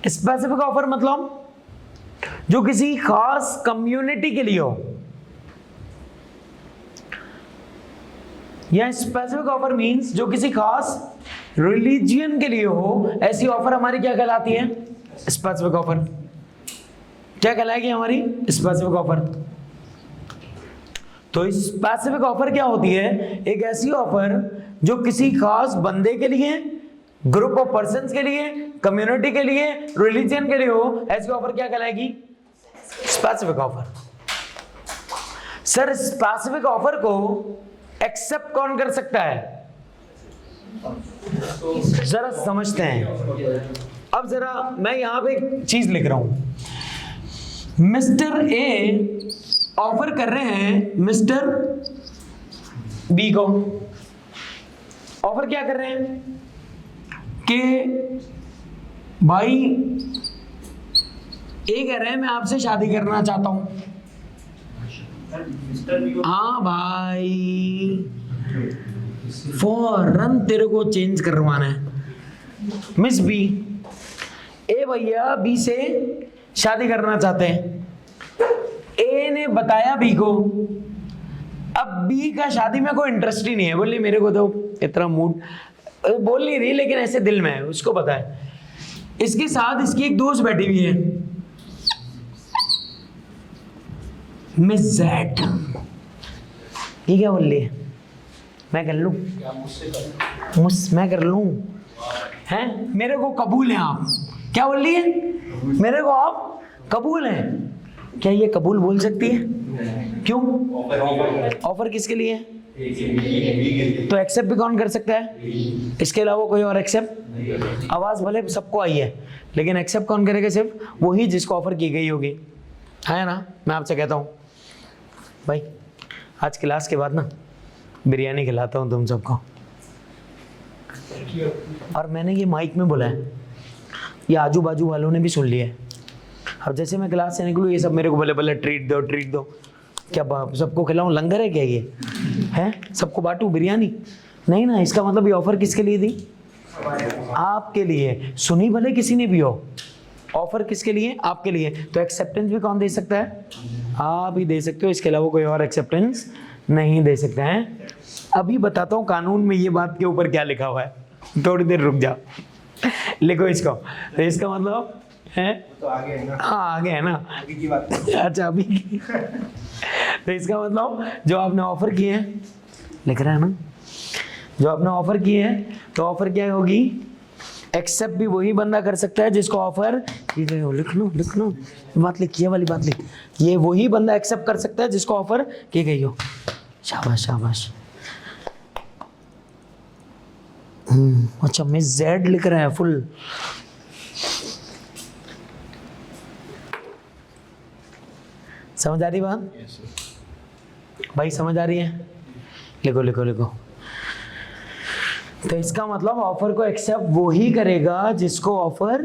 स्पेसिफिक ऑफर मतलब जो किसी खास कम्युनिटी के लिए हो, या स्पेसिफिक ऑफर मींस जो किसी खास रिलीजियन के लिए हो। ऐसी ऑफर हमारी क्या कहलाती है? Specific offer. क्या कहलाएगी हमारी? Specific offer. तो स्पेसिफिक ऑफर क्या होती है? एक ऐसी ऑफर जो किसी खास बंदे के लिए, ग्रुप ऑफ पर्संस के लिए, कम्युनिटी के लिए, रिलीजन के लिए हो। ऐसी ऑफर क्या कहलाएगी? Specific offer. Sir specific offer को एक्सेप्ट कौन कर सकता है? जरा समझते हैं। अब जरा मैं यहां पे एक चीज लिख रहा हूं। मिस्टर ए ऑफर कर रहे हैं मिस्टर बी को। ऑफर क्या कर रहे हैं कि भाई ए कह रहे हैं मैं आपसे शादी करना चाहता हूं। हाँ भाई, फौरन तेरे को चेंज करवाना है। मिस बी, ए भैया बी से शादी करना चाहते हैं। ए ने बताया बी को। अब बी का शादी में कोई इंटरेस्ट ही नहीं है। बोली मेरे को तो इतना मूड, बोल नहीं रही लेकिन ऐसे दिल में है, उसको पता है। इसके साथ इसकी एक दोस्त बैठी हुई है, मिस जेड। ये क्या बोल रही है? मैं कर लूं? मैं कर लूं? हैं? मेरे को कबूल है आप? क्या बोल रही है? मेरे को आप कबूल है? क्या ये कबूल बोल सकती है? क्यों? ऑफर किसके लिए है? तो एक्सेप्ट भी कौन कर सकता है? इसके अलावा कोई और एक्सेप्ट? आवाज भले सबको आई है लेकिन एक्सेप्ट कौन करेगा? सिर्फ वही जिसको ऑफर की गई होगी, है ना? मैं आपसे कहता हूँ भाई, आज क्लास के बाद ना बिरयानी खिलाता हूँ तुम सबको। और मैंने ये माइक में बोला है, ये आजू बाजू वालों ने भी सुन लिया है। अब जैसे मैं क्लास से निकलूँ ये सब मेरे को भले ट्रीट दो ट्रीट दो। क्या सबको खिलाऊं? लंगर है क्या ये? है सबको बांटूं बिरयानी? नहीं ना। इसका मतलब ये ऑफर किसके लिए दी? आपके लिए। सुनी भले किसी ने भी हो, ऑफर किसके लिए? आपके लिए। तो एक्सेप्टेंस भी कौन दे सकता है? आप ही दे सकते हो। इसके अलावा कोई और एक्सेप्टेंस नहीं दे सकते हैं। अभी बताता हूँ कानून में ये बात के ऊपर क्या लिखा हुआ है। थोड़ी देर रुक जाओ, लिखो इसको। तो इसका मतलब है, तो आगे है ना? हाँ आगे है ना? आगे की बात। अच्छा अभी की। तो इसका मतलब जो आपने ऑफर किए हैं, लिख रहा है ना, जो आपने ऑफर किए हैं, तो ऑफर क्या होगी? एक्सेप्ट भी वही बंदा कर सकता है जिसको ऑफर की गई हो। लिख लो बात लिख, ये वाली बात लिख। ये वही बंदा एक्सेप्ट कर सकता है जिसको ऑफर की गई हो। शाबाश शाबाश। अच्छा मिस जेड लिख रहा है फुल। समझ आ रही बात? भाई समझ आ रही है? लिखो लिखो लिखो। तो इसका मतलब ऑफर को एक्सेप्ट वो ही करेगा जिसको ऑफर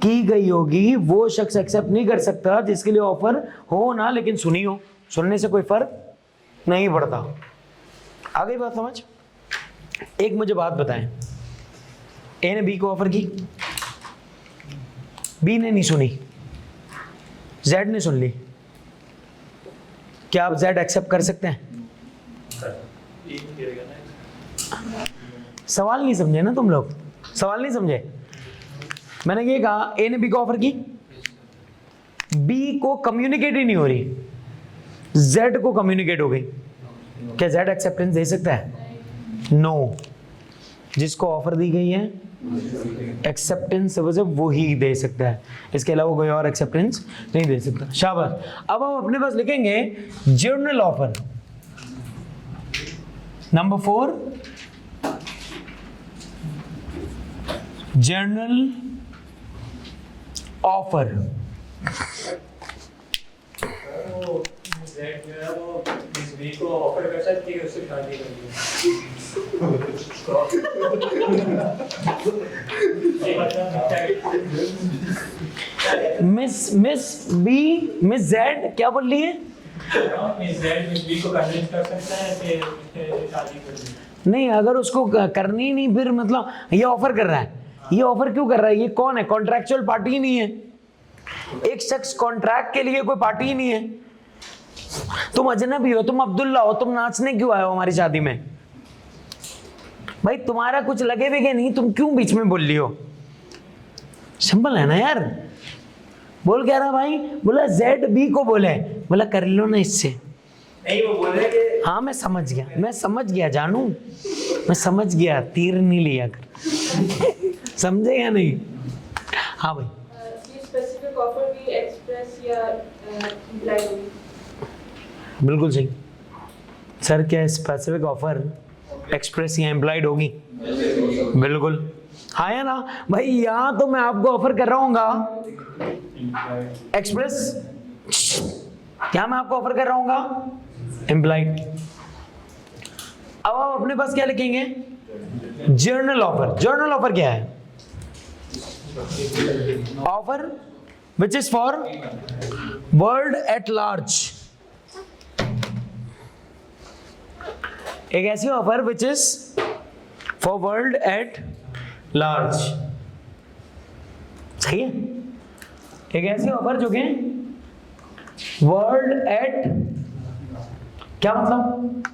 की गई होगी। वो शख्स एक्सेप्ट नहीं कर सकता जिसके लिए ऑफर हो ना लेकिन सुनी हो। सुनने से कोई फर्क नहीं पड़ता। आ गई बात समझ? एक मुझे बात बताएं, ए ने बी को ऑफर की, बी ने नहीं सुनी, जेड ने सुन ली। क्या आप जेड एक्सेप्ट कर सकते हैं? सवाल नहीं समझे ना तुम लोग? सवाल नहीं समझे? मैंने ये कहा ए ने बी को ऑफर की, बी को कम्युनिकेट ही नहीं हो रही, जेड को कम्युनिकेट हो गई। क्या जेड एक्सेप्टेंस दे सकता है? नो। जिसको ऑफर दी गई है एक्सेप्टेंस वो ही दे सकता है, इसके अलावा कोई और एक्सेप्टेंस नहीं दे सकता। शाबाश। अब हम अपने पास लिखेंगे journal offer. Number 4, journal offer. वो जेड जो है वो इस बी को ऑफर कर सकती है उससे शादी करनी मिस जेड क्या बोल रही है? मिस जेड मिस बी को कन्विंस कर सकता है कि उससे शादी करनी। नहीं, अगर उसको करनी ही नहीं, फिर मतलब ये ऑफर कर रहा है, ये ऑफर क्यों कर रहा है? ये कौन है? कॉन्ट्रैक्चुअल पार्टी ही नहीं है। एक शख्स कॉन्ट्रैक्ट के लिए कोई पार्टी ही नहीं है। तुम अजनबी हो, तुम अब्दुल्ला हो, तुम नाचने क्यों आए हो हमारी शादी में? भाई तुम्हारा कुछ लगे भी नहीं, तुम क्यों बीच में बोल रही हो? सिंपल है ना यार। बोल क्या रहा भाई? बोला जेड बी को बोले, बोला कर लो ना इससे। नहीं वो बोल रहे कि हाँ मैं समझ गया जानू, मैं समझ गया, तीर नहीं लिया कर। समझे या नहीं? हाँ भाई। ये स्पेसिफिक ऑफर भी एक्सप्रेस या इम्प्लाई होगी? बिल्कुल सही सर। क्या स्पेसिफिक ऑफर एक्सप्रेस या इम्प्लाइड होगी? बिल्कुल। हाँ या ना भाई? यहाँ तो मैं आपको ऑफर कर रहा हूँ एक्सप्रेस, क्या मैं आपको ऑफर कर रहा हूँ इम्प्लाइड। अब आप अपने पास क्या लिखेंगे? Journal offer. जर्नल ऑफर क्या है? Offer which is for world at large. एक ऐसी offer which is for world at large. सही है? एक ऐसी ऑफर जो कि वर्ल्ड एट, क्या मतलब?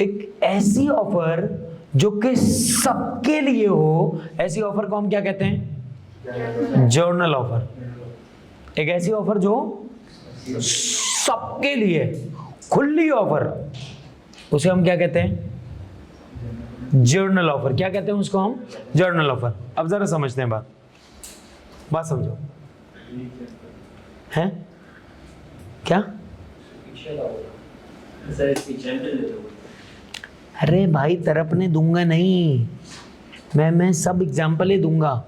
एक ऐसी ऑफर जो कि सबके लिए हो, ऐसी ऑफर को हम क्या कहते हैं? Journal offer. एक ऐसी ऑफर जो सबके लिए खुली ऑफर, उसे हम क्या कहते हैं? Journal offer. क्या कहते हैं उसको हम? Journal offer. अब जरा समझते हैं बात समझो हैं क्या? अरे भाई तरपने दूंगा नहीं, मैं सब एग्जाम्पल ही दूंगा,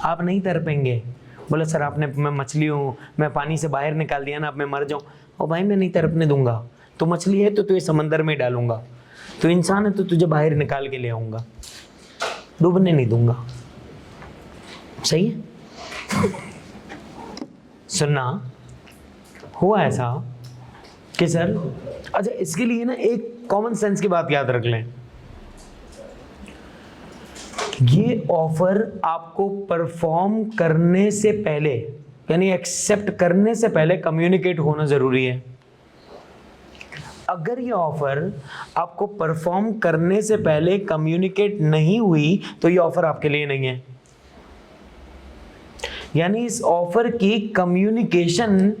आप नहीं तरपेंगे। बोला सर आपने, मैं मछली हूँ, मैं पानी से बाहर निकाल दिया ना, अब मैं मर जाऊँ। ओ भाई मैं नहीं तरपने दूंगा। तो मछली है तो तुझे समंदर में डालूंगा, तो इंसान है तो तुझे बाहर निकाल के ले आऊंगा, डूबने नहीं दूंगा। सही है? सुनना, हुआ ऐसा कि सर, अच्छा इसके लिए ना एक कॉमन सेंस की बात याद रख लें। ये ऑफर आपको परफॉर्म करने से पहले, यानी एक्सेप्ट करने से पहले कम्युनिकेट होना जरूरी है। अगर ये ऑफर आपको परफॉर्म करने से पहले कम्युनिकेट नहीं हुई तो ये ऑफर आपके लिए नहीं है। यानी इस ऑफर की कम्युनिकेशन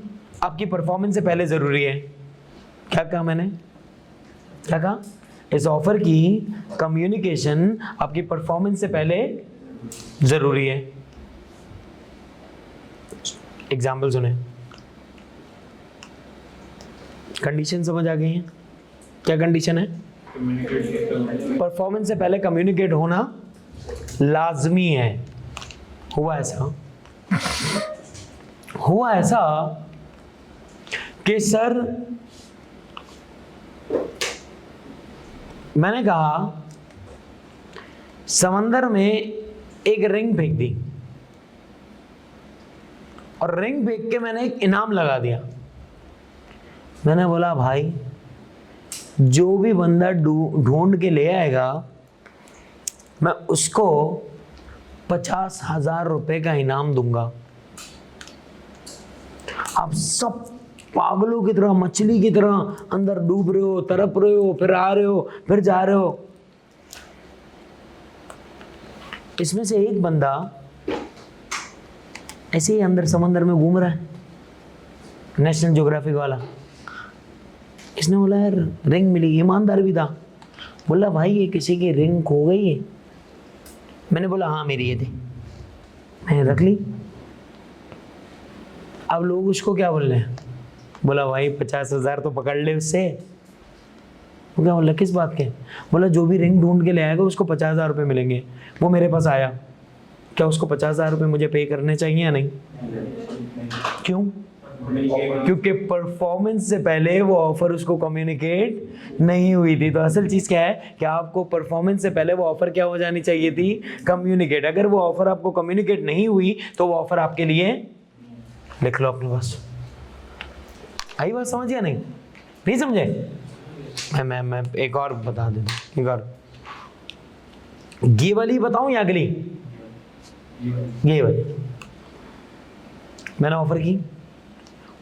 आपकी परफॉर्मेंस से पहले जरूरी है। क्या कहा मैंने? क्या कहा? इस ऑफर की कम्युनिकेशन आपकी परफॉर्मेंस से पहले जरूरी है। एग्जाम्पल सुने। कंडीशन समझ आ गई है? क्या कंडीशन है? परफॉर्मेंस से पहले कम्युनिकेट होना लाजमी है। हुआ ऐसा कि सर मैंने कहा समंदर में एक रिंग फेंक दी, और रिंग फेंक के मैंने एक इनाम लगा दिया। मैंने बोला भाई जो भी बंदा ढूंढ के ले आएगा मैं उसको 50,000 रुपए का इनाम दूंगा। आप सब पागलों की तरह, मछली की तरह अंदर डूब रहे हो, तरप रहे हो, फिर आ रहे हो, फिर जा रहे हो। इसमें से एक बंदा ऐसे ही अंदर समंदर में घूम रहा है, नेशनल ज्योग्राफिक वाला। इसने बोला यार रिंग मिली, ईमानदार भी था। बोला भाई ये किसी की रिंग खो गई है। मैंने बोला हाँ मेरी ये थी, मैंने रख ली। अब लोग उसको क्या बोल रहे हैं? बोला भाई 50,000 तो पकड़ ले उससे। वो क्या बोला किस बात के? बोला जो भी रिंग ढूंढ के ले आएगा उसको 50,000 रुपये मिलेंगे। वो मेरे पास आया, क्या उसको 50,000 रुपये मुझे पे करने चाहिए या नहीं? क्यों? क्योंकि परफॉर्मेंस से पहले वो ऑफर उसको कम्युनिकेट नहीं हुई थी। तो असल चीज क्या है कि आपको परफॉर्मेंस से पहले वो ऑफर क्या हो जानी चाहिए थी? कम्युनिकेट। अगर वो ऑफर आपको कम्युनिकेट नहीं हुई तो वो ऑफर आपके लिए, लिख लो अपने पास। आई बात समझ या नहीं? नहीं समझे? मैं एक और बता देता हूं, एक और। ये वाली बताऊं या अगली? ये वाली। मैंने ऑफर की,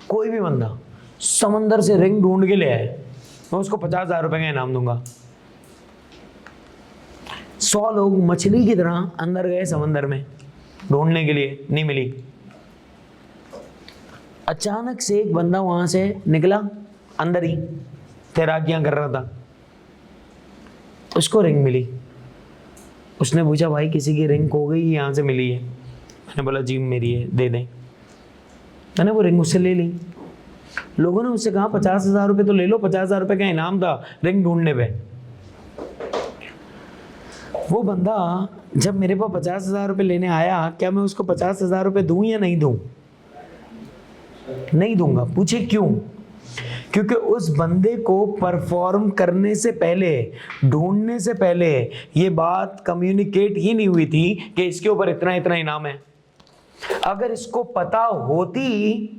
कोई भी बंदा समंदर से रिंग ढूंढ के ले आए, मैं उसको 50,000 रुपए का इनाम दूंगा। 100 लोग मछली की तरह अंदर गए समंदर में ढूंढने के लिए, नहीं मिली। अचानक से एक बंदा वहां से निकला, अंदर ही तैराकियां कर रहा था, उसको रिंग मिली। उसने पूछा भाई किसी की रिंग खो गई, यहाँ से मिली है। मैंने बोला जी मेरी है, दे दें। मैंने वो रिंग उससे ले ली। लोगों ने उससे कहा 50,000 रुपये तो ले लो, 50,000 रुपये का इनाम था रिंग ढूंढने पे। वो बंदा जब मेरे पास 50,000 रुपये लेने आया, क्या मैं उसको 50,000 रुपये दूं या नहीं दूं? नहीं दूंगा। पूछे क्यों? क्योंकि उस बंदे को परफॉर्म करने से पहले, ढूंढने से पहले ये बात कम्युनिकेट ही नहीं हुई थी कि इसके ऊपर इतना इतना इनाम है। अगर इसको पता होती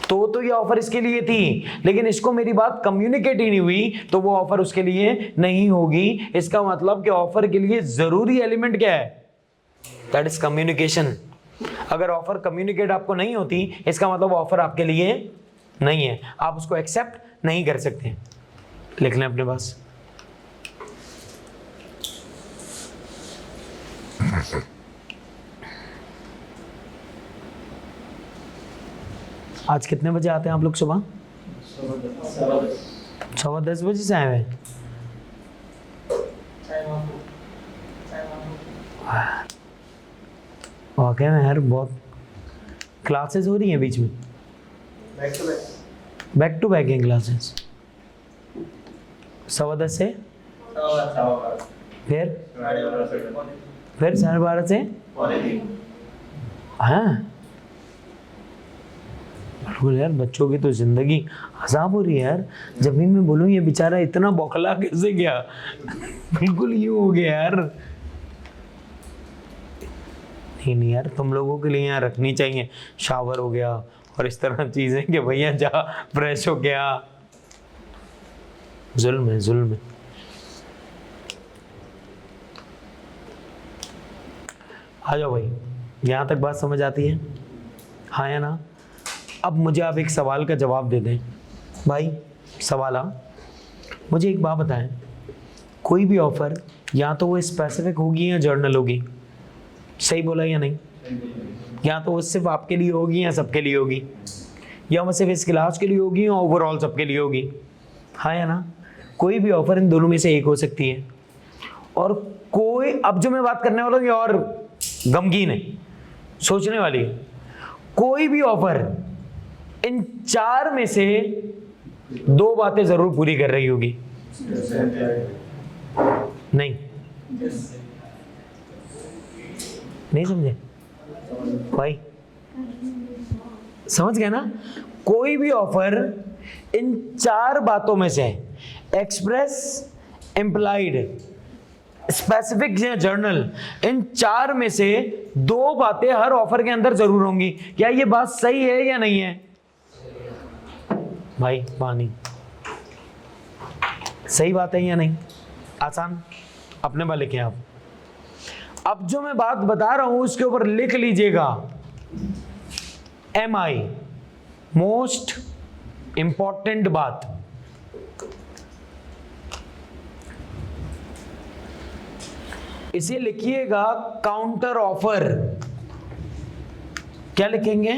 तो ये ऑफर इसके लिए थी, लेकिन इसको मेरी बात कम्युनिकेट ही नहीं हुई तो वो ऑफर उसके लिए नहीं होगी। इसका मतलब कि ऑफर के लिए जरूरी एलिमेंट क्या है? That is communication. अगर ऑफर कम्युनिकेट आपको नहीं होती, इसका मतलब ऑफर आपके लिए नहीं है, आप उसको एक्सेप्ट नहीं कर सकते। लिख लें अपने पास। आज कितने बजे आते हैं आप लोग? सुबह 10:15 बजे से आए हुए। वाकई में यार बहुत क्लासेस हो रही हैं बीच में, बैक टू बैक हैं क्लासेस। 10:15 से फिर 12:30 से। हाँ बिल्कुल यार, बच्चों की तो जिंदगी अजाब हो रही है यार। जब भी मैं बोलूँ ये बेचारा इतना बौखला कैसे गया बिल्कुल यूं हो गया यार। नहीं यार, तुम लोगों के लिए यहाँ रखनी चाहिए, शावर हो गया और इस तरह चीजें कि भैया जा फ्रेश हो गया। जुल्म है, जुल्म है। आ जाओ भाई, यहाँ तक बात समझ आती है? हाँ या ना? अब मुझे आप एक सवाल का जवाब दे दें भाई। सवाल मुझे एक बात बताएं, कोई भी ऑफर या तो वो स्पेसिफिक होगी या जर्नल होगी? सही बोला या नहीं? या तो वो सिर्फ आपके लिए होगी या सबके लिए होगी, या वो सिर्फ इस क्लास के लिए होगी या ओवरऑल सबके लिए होगी? हाँ या ना? कोई भी ऑफर इन दोनों में से एक हो सकती है। और कोई, अब जो मैं बात करने वाला हूँ ये और गमगीन है, सोचने वाली है। कोई भी ऑफर इन 4 में से 2 बातें जरूर पूरी कर रही होगी। नहीं नहीं समझे भाई? समझ गए ना? कोई भी ऑफर इन 4 बातों में से, एक्सप्रेस, इम्प्लाइड, स्पेसिफिक या जर्नल, इन 4 में से 2 बातें हर ऑफर के अंदर जरूर होंगी। क्या ये बात सही है या नहीं है भाई? पानी सही बात है या नहीं? आसान, अपने वाले लिखें आप। अब जो मैं बात बता रहा हूं उसके ऊपर लिख लीजिएगा MI, मोस्ट इंपॉर्टेंट बात। इसे लिखिएगा काउंटर ऑफर। क्या लिखेंगे?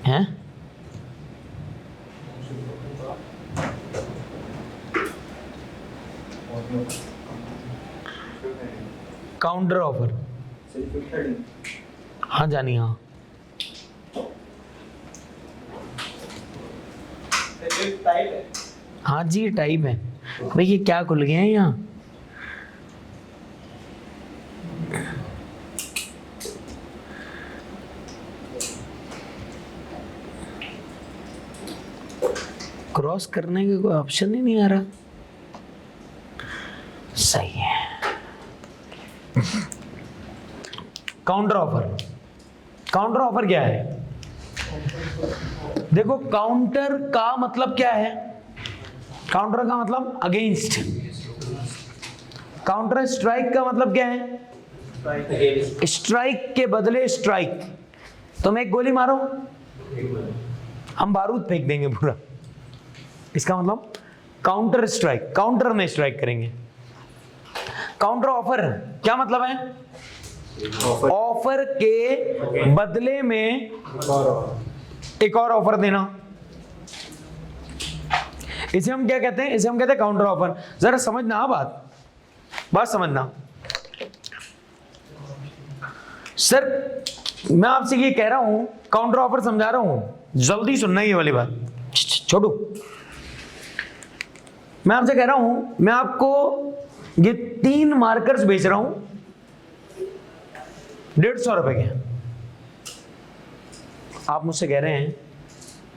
हैं? Counter offer. हाँ जानी, हाँ हाँ जी टाइप है भाई। ये क्या खुल गया है यहाँ? क्रॉस करने का कोई ऑप्शन ही नहीं आ रहा। सही है। काउंटर ऑफर, काउंटर ऑफर क्या है? देखो काउंटर का मतलब क्या है? काउंटर का मतलब अगेंस्ट। काउंटर स्ट्राइक का मतलब क्या है? स्ट्राइक के बदले स्ट्राइक। तुम एक गोली मारो, हम बारूद फेंक देंगे पूरा। इसका मतलब काउंटर स्ट्राइक, काउंटर में स्ट्राइक करेंगे। काउंटर ऑफर क्या मतलब है? ऑफर के बदले में एक और ऑफर देना। इसे हम क्या कहते हैं? इसे हम कहते हैं काउंटर ऑफर। जरा समझना, बात समझना। सर मैं आपसे ये कह रहा हूं, काउंटर ऑफर समझा रहा हूं, जल्दी सुनना ये वाली बात। छोड़ो, मैं आपसे कह रहा हूं, मैं आपको ये 3 मार्कर्स बेच रहा हूं 150 रुपए के। आप मुझसे कह रहे हैं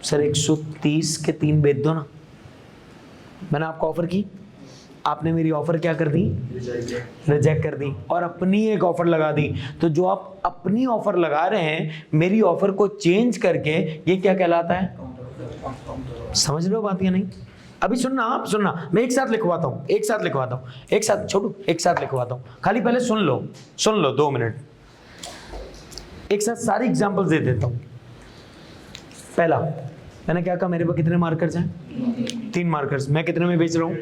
सर 130 के 3 बेच दो ना। मैंने आपको ऑफर की, आपने मेरी ऑफर क्या कर दी? रिजेक्ट कर दी और अपनी एक ऑफर लगा दी। तो जो आप अपनी ऑफर लगा रहे हैं, मेरी ऑफर को चेंज करके, ये क्या कहलाता है? समझ रहे हो बात या नहीं? अभी सुनना, आप सुनना, मैं एक साथ लिखवाता हूं, एक साथ छोड़ो, एक साथ लिखवाता हूं। खाली पहले सुन लो 2 मिनट, एक साथ सारी एग्जांपल्स दे देता हूं। पहला, मैंने क्या कहा? मेरे पास कितने मार्कर्स हैं? 3 मार्कर्स। मैं कितने में बेच रहा हूं?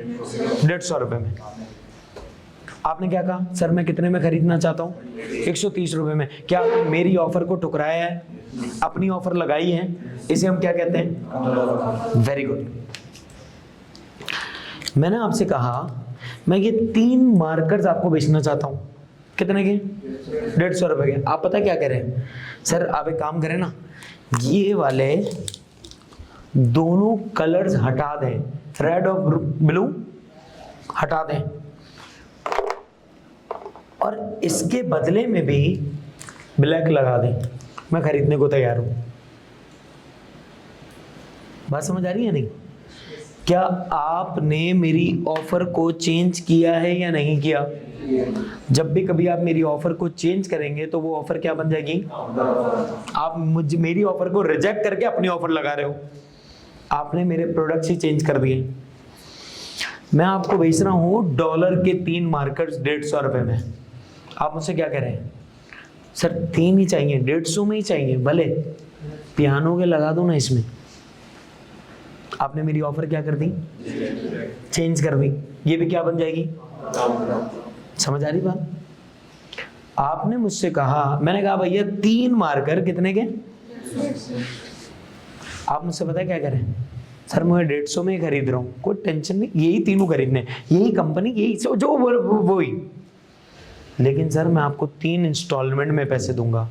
150 रुपए में। आपने क्या कहा? सर मैं कितने में खरीदना चाहता हूं? 130 रुपए में। क्या मेरी ऑफर को ठुकराया है? अपनी ऑफर लगाई है। इसे हम क्या कहते हैं? Very good. मैंने आपसे कहा मैं ये 3 मार्कर्स आपको बेचना चाहता हूं। कितने के? 150 रुपए के। आप पता क्या कह रहे हैं? सर आप एक काम करें ना, ये वाले दोनों कलर्स हटा दें, रेड और ब्लू हटा दें, और इसके बदले में भी ब्लैक लगा दें। मैं खरीदने को तैयार हूं। बात समझ आ रही है नहीं? क्या आपने मेरी ऑफर को चेंज किया है या नहीं किया? जब भी कभी आप मेरी ऑफर को चेंज करेंगे तो वो ऑफर क्या बन जाएगी? आप मेरी ऑफर को रिजेक्ट करके अपनी ऑफर लगा रहे हो। आपने मेरे प्रोडक्ट्स ही चेंज कर दिए। मैं आपको बेच रहा हूं डॉलर के 3 मार्कर्स 150 रुपए में। आप मुझसे क्या कह रहे हैं? सर 3 ही चाहिए, 150 में ही चाहिए। भले पियानो के लगा दो ना इसमें। आपने मेरी ऑफर क्या कर दी? चेंज कर दी। ये भी क्या बन जाएगी? समझ आ रही बात? आपने मुझसे कहा, मैंने कहा भैया 3 मार्कर कितने के? आप मुझसे पता है क्या करें? सर मैं 150 में ही खरीद रहा हूँ। कोई टेंशन नहीं, यही तीनों खरीदने, यही कंपनी, यही जो वो ही। लेकिन सर मैं आपको 3 इंस्टॉलमेंट में पैसे दूंगा।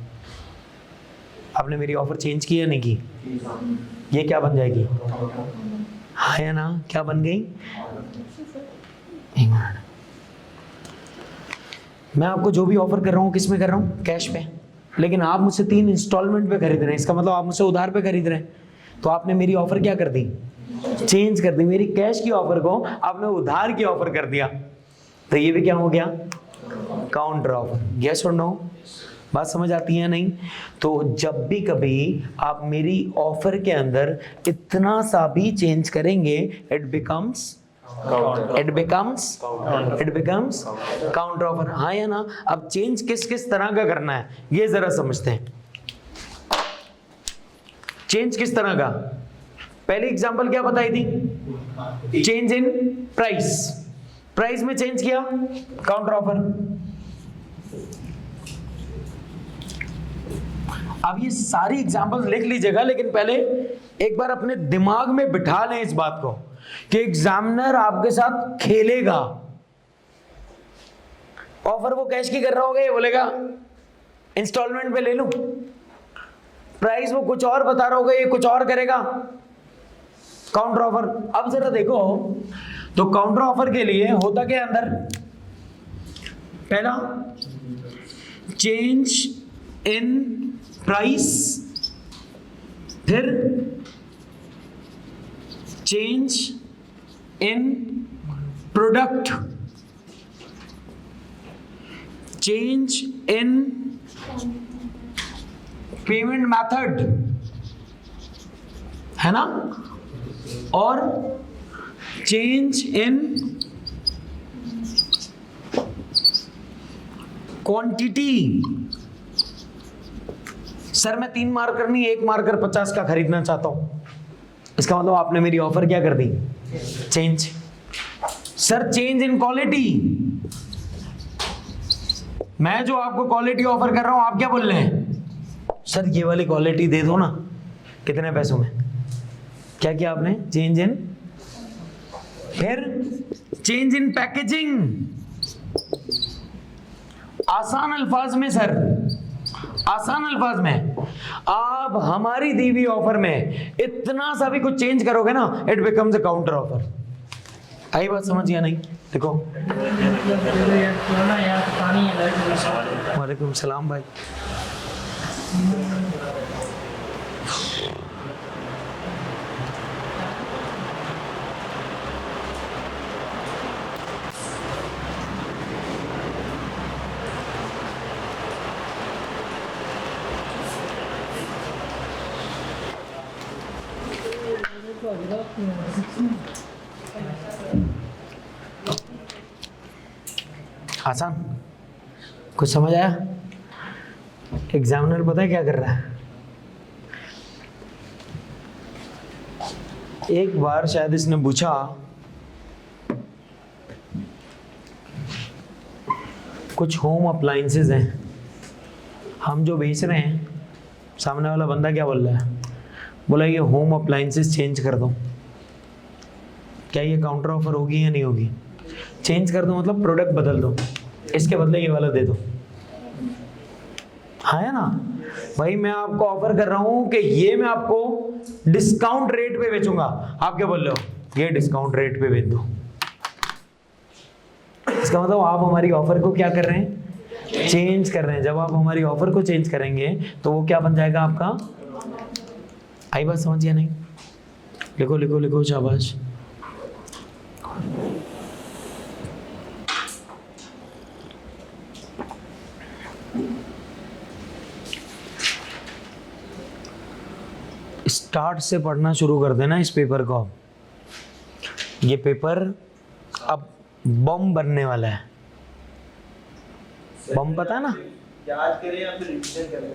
आपने मेरी ऑफर चेंज की या नहीं की? ये क्या बन जाएगी? हाँ या ना? क्या बन गई? एक मिनट, मैं आपको जो भी ऑफर कर रहा हूँ किस में कर रहा हूँ? कैश पे। लेकिन आप मुझसे 3 इंस्टॉलमेंट पे खरीद रहे हैं। इसका मतलब आप मुझसे उधार पे खरीद रहे हैं। तो आपने मेरी ऑफर क्या कर दी? चेंज कर दी। मेरी कैश की ऑफर को आपने उधार की ऑफर कर दिया। तो ये भी क्या हो गया? Counter offer. यस और नो? बात समझ आती है नहीं? तो जब भी कभी आप मेरी ऑफर के अंदर इतना सा भी चेंज करेंगे, इट बिकम्स काउंटर ऑफर। हाँ या ना? अब चेंज किस किस तरह का करना है ये जरा समझते हैं। चेंज किस तरह का? पहली एग्जांपल क्या बताई थी? Change in price. प्राइस में चेंज किया, काउंटर ऑफर। अब ये सारी एग्जांपल्स लिख लीजिएगा, लेकिन पहले एक बार अपने दिमाग में बिठा लें इस बात को कि एग्जामिनर आपके साथ खेलेगा। ऑफर वो कैश की कर रहा होगा, ये बोलेगा इंस्टॉलमेंट पे ले लूं। प्राइस वो कुछ और बता रहा होगा, ये कुछ और करेगा। Counter offer. अब जरा देखो तो काउंटर ऑफर के लिए होता क्या अंदर? पहला चेंज इन प्राइस, फिर change in product, change in payment method, है ना, और चेंज इन क्वांटिटी। सर मैं 3 मार्कर नहीं 1 मार्कर 50 का खरीदना चाहता हूं, इसका मतलब आपने मेरी ऑफर क्या कर दी, change. Sir change in quality, मैं जो आपको क्वालिटी ऑफर कर रहा हूं आप क्या बोल रहे हैं, सर ये वाली क्वालिटी दे दो ना, कितने पैसों में, क्या किया आपने, चेंज इन। फिर चेंज इन पैकेजिंग, आसान अल्फाज में सर, आसान अल्फाज में आप हमारी दी हुई ऑफर में इतना सा भी कुछ चेंज करोगे ना, it becomes a counter offer. आई बात समझ गया नहीं, देखो। वालेकुम सलाम भाई। आसान, कुछ समझ आया। एग्जामिनर पता है क्या कर रहा है, एक बार शायद इसने पूछा कुछ होम अप्लायंसेस हैं हम जो बेच रहे हैं, सामने वाला बंदा क्या बोल रहा है, बोला ये होम अप्लायंसेस चेंज कर दो, क्या ये काउंटर ऑफर होगी या नहीं होगी, चेंज कर दो मतलब प्रोडक्ट बदल दो, इसके बदले ये वाला दे दो, हाँ है ना भाई। मैं आपको ऑफर कर रहा हूं कि ये मैं आपको डिस्काउंट रेट पे बेचूंगा, आप क्या बोल रहे हो, ये डिस्काउंट रेट पे बेच दो। इसका मतलब आप हमारी ऑफर को क्या कर रहे हैं, चेंज कर रहे हैं। जब आप हमारी ऑफर को चेंज करेंगे तो वो क्या बन जाएगा आपका, आई बात समझ गया नहीं, लिखो लिखो लिखो, शाबाश। स्टार्ट से पढ़ना शुरू कर देना इस पेपर को। ये पेपर अब बम बनने वाला है, बम पता है ना, याद करें या फिर रिवीजन करें,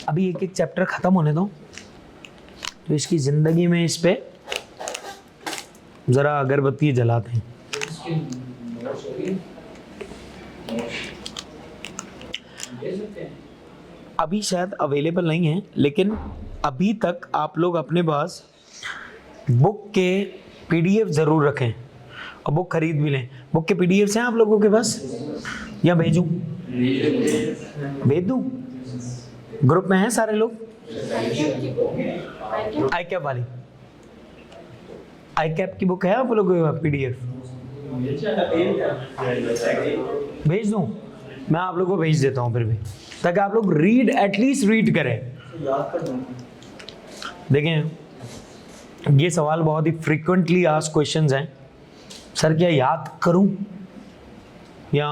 अभी एक एक चैप्टर खत्म होने दो, तो इसकी जिंदगी में इस पे जरा अगरबत्ती जलाते हैं। अभी शायद अवेलेबल नहीं है, लेकिन अभी तक आप लोग अपने पास बुक के पीडीएफ जरूर रखें और बुक खरीद भी लें। बुक के पीडीएफ हैं आप लोगों के पास या भेजूं, भेज दूं, ग्रुप में हैं सारे लोग, आई कैप वाली, आई कैप की बुक है आप लोगों के पास पीडीएफ, भेज दूं, मैं आप लोगों को भेज देता हूं फिर भी, ताकि आप लोग रीड, एटलीस्ट रीड करें। देखें ये सवाल बहुत ही फ्रीक्वेंटली आस्क्ड क्वेश्चंस हैं, सर क्या याद करूं या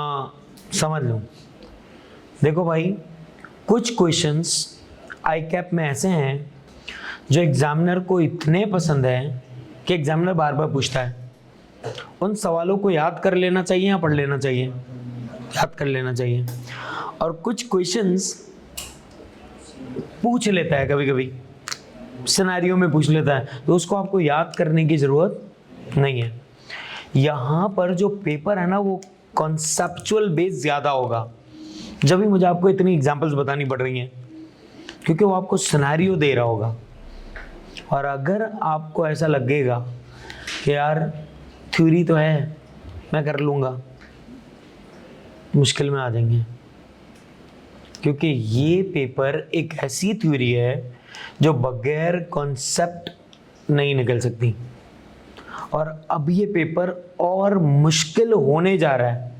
समझ लूं। देखो भाई, कुछ क्वेश्चंस आई कैप में ऐसे हैं जो एग्जामिनर को इतने पसंद है कि एग्जामिनर बार बार पूछता है। उन सवालों को याद कर लेना चाहिए या पढ़ लेना चाहिए, याद कर लेना चाहिए। और कुछ क्वेश्चंस पूछ लेता है, कभी कभी सिनेरियो में पूछ लेता है, तो उसको आपको याद करने की ज़रूरत नहीं है। यहाँ पर जो पेपर है ना वो कॉन्सेप्चुअल बेस ज़्यादा होगा, जब भी मुझे आपको इतनी एग्जांपल्स बतानी पड़ रही हैं, क्योंकि वो आपको सिनेरियो दे रहा होगा। और अगर आपको ऐसा लगेगा कि यार थ्योरी तो है मैं कर लूँगा, मुश्किल में आ जाएंगे, क्योंकि ये पेपर एक ऐसी थ्योरी है जो बगैर कॉन्सेप्ट नहीं निकल सकती। और अब ये पेपर और मुश्किल होने जा रहा है,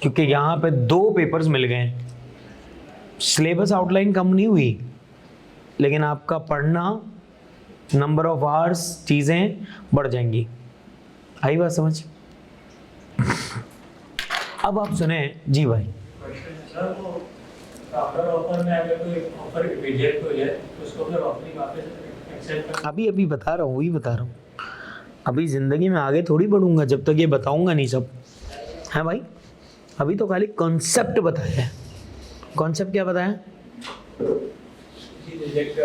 क्योंकि यहाँ पे 2 पेपर्स मिल गए हैं। सिलेबस आउटलाइन कम नहीं हुई, लेकिन आपका पढ़ना, नंबर ऑफ आवर्स, चीज़ें बढ़ जाएंगी। आई बात समझ? अब आप सुने जी भाई। क्वेश्चन है सर, वो काउंटर ऑफर में अगर कोई ऑफर रिजेक्ट हो जाए तो उसको फिर ऑफरिंग वापस एक्सेप्ट कर। अभी बता रहा हूँ, वही बता रहा हूँ। अभी ज़िंदगी में आगे थोड़ी बढ़ूंगा जब तक ये बताऊंगा नहीं सब, है भाई। अभी तो खाली कॉन्सेप्ट बताया है। कॉन्सेप्ट क्या बताया? रिजेक्ट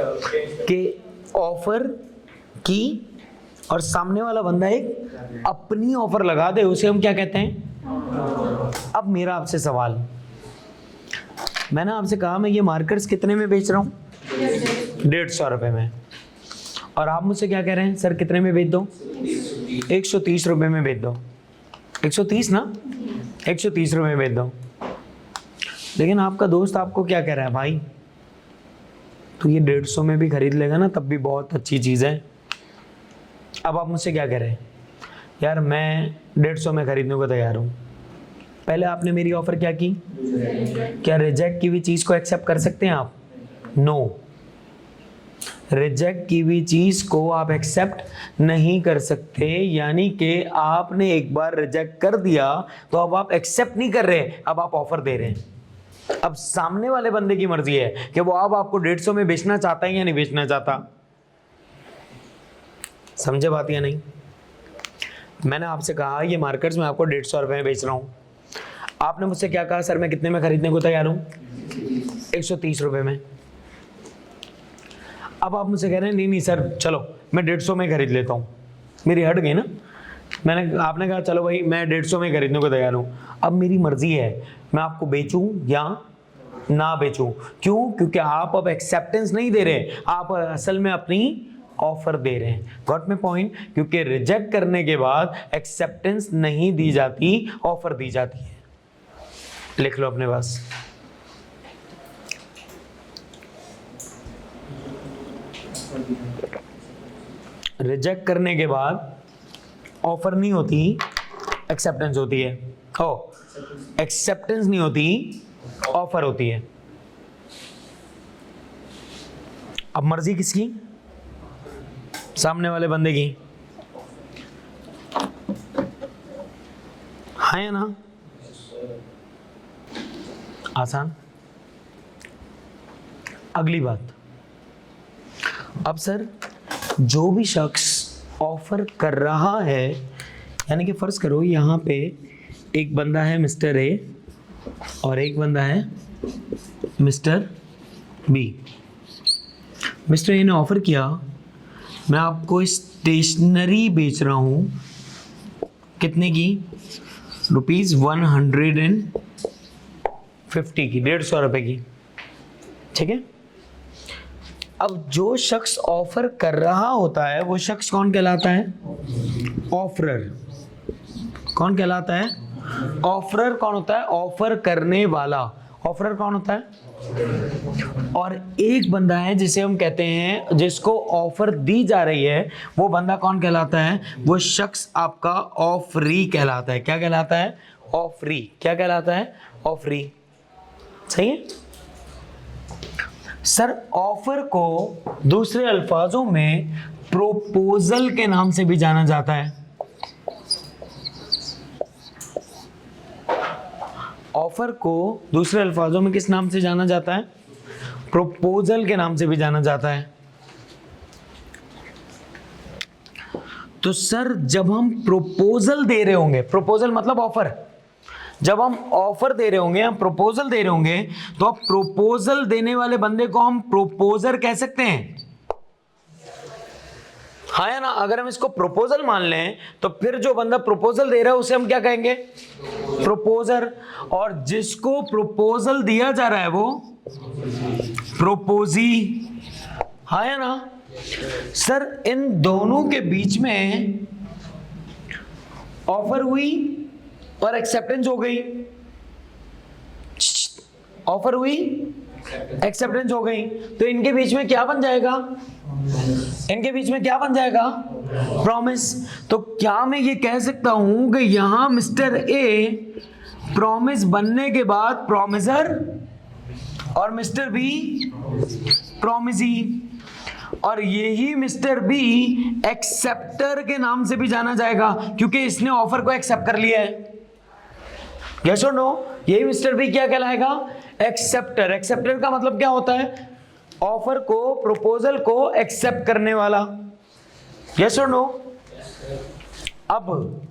कि ऑफर की और सामने वाला बंदा एक अपनी ऑफर लगा दे, उसे हम क्या कहते हैं? अब मेरा आपसे सवाल, मैंने आपसे कहा मैं ये मार्कर्स कितने में बेच रहा हूँ? 150 रुपये में। और आप मुझसे क्या कह रहे हैं? सर कितने में बेच दो? 130 रुपये में बेच दो। 130 ना? 130 रुपये में बेच दो। लेकिन आपका दोस्त आपको क्या कह रहा है? भाई तो ये 150 में भी खरीद लेगा ना तब भी बहुत अच्छी चीज़ है। अब आप मुझसे क्या कह रहे हैं? यार मैं 150 में खरीदने को तैयार हूँ। पहले आपने मेरी ऑफर क्या की? क्या रिजेक्ट की हुई चीज़ को एक्सेप्ट कर सकते हैं आप? नो। रिजेक्ट की हुई चीज़ को आप एक्सेप्ट नहीं कर सकते, यानी कि आपने एक बार रिजेक्ट कर दिया तो अब आप एक्सेप्ट नहीं कर रहे, अब आप ऑफर दे रहे हैं। अब सामने वाले बंदे की मर्जी है कि वो अब आपको 150 में बेचना चाहता है या नहीं बेचना चाहता। समझे बात या नहीं? मैंने आपसे कहा ये मार्कर्स मैं आपको 150 रुपये में बेच रहा हूँ। आपने मुझसे क्या कहा? सर मैं कितने में खरीदने को तैयार हूँ? 130 रुपये में। अब आप मुझसे कह रहे हैं नहीं सर चलो मैं 150 में खरीद लेता हूँ। मेरी हट गई ना। आपने कहा चलो भाई मैं 150 में खरीदने को तैयार हूँ। अब मेरी मर्जी है मैं आपको बेचूं या ना बेचूं। क्यों? क्योंकि आप अब एक्सेप्टेंस नहीं दे रहे, आप असल में अपनी ऑफर दे रहे हैं। Got my point? क्योंकि रिजेक्ट करने के बाद एक्सेप्टेंस नहीं दी जाती, ऑफर दी जाती है। लिख लो अपने पास। रिजेक्ट करने के बाद ऑफर नहीं होती, एक्सेप्टेंस होती है। एक्सेप्टेंस नहीं होती, ऑफर होती है। अब मर्जी किसकी? सामने वाले बंदे की। हाँ या ना? आसान। अगली बात, अब सर जो भी शख्स ऑफर कर रहा है, यानी कि फर्ज करो यहाँ पे एक बंदा है मिस्टर ए और एक बंदा है मिस्टर बी। मिस्टर ए ने ऑफर किया मैं आपको स्टेशनरी बेच रहा हूँ, कितने की? ₹150 की, 150 रुपये की। ठीक है। अब जो शख्स ऑफर कर रहा होता है वो शख्स कौन कहलाता है? ऑफरर। कौन कहलाता है? ऑफरर कौन होता है? ऑफर करने वाला। ऑफरर कौन होता है? और एक बंदा है जिसे हम कहते हैं, जिसको ऑफर दी जा रही है, वो बंदा कौन कहलाता है? वो शख्स आपका ऑफरी कहलाता है। क्या कहलाता है? ऑफरी। क्या कहलाता है? ऑफरी। सही है सर। ऑफर को दूसरे अल्फाजों में प्रोपोजल के नाम से भी जाना जाता है। ऑफर को दूसरे अल्फाजों में किस नाम से जाना जाता है? प्रोपोजल के नाम से भी जाना जाता है। तो सर जब हम प्रोपोजल दे रहे होंगे, प्रोपोजल मतलब ऑफर, जब हम ऑफर दे रहे होंगे, हम प्रपोजल दे रहे होंगे, तो अब प्रपोजल देने वाले बंदे को हम प्रोपोजर कह सकते हैं। हाँ या ना? अगर हम इसको प्रपोजल मान लें तो फिर जो बंदा प्रपोजल दे रहा है उसे हम क्या कहेंगे? प्रपोजर। और जिसको प्रपोजल दिया जा रहा है वो प्रोपोजी। हाँ या ना? सर इन दोनों के बीच में ऑफर हुई और एक्सेप्टेंस हो गई। ऑफर हुई, एक्सेप्टेंस हो गई, तो इनके बीच में क्या बन जाएगा? इनके बीच में क्या बन जाएगा? प्रॉमिस। तो क्या मैं ये कह सकता हूं कि यहां मिस्टर ए प्रॉमिस बनने के बाद प्रॉमिसर और मिस्टर बी प्रोमिसी, और यही मिस्टर बी एक्सेप्टर के नाम से भी जाना जाएगा क्योंकि इसने ऑफर को एक्सेप्ट कर लिया है। यस और नो? यही मिस्टर बी क्या कहलाएगा? एक्सेप्टर। एक्सेप्टर का मतलब क्या होता है? ऑफर को, प्रपोजल को एक्सेप्ट करने वाला। यस और नो? अब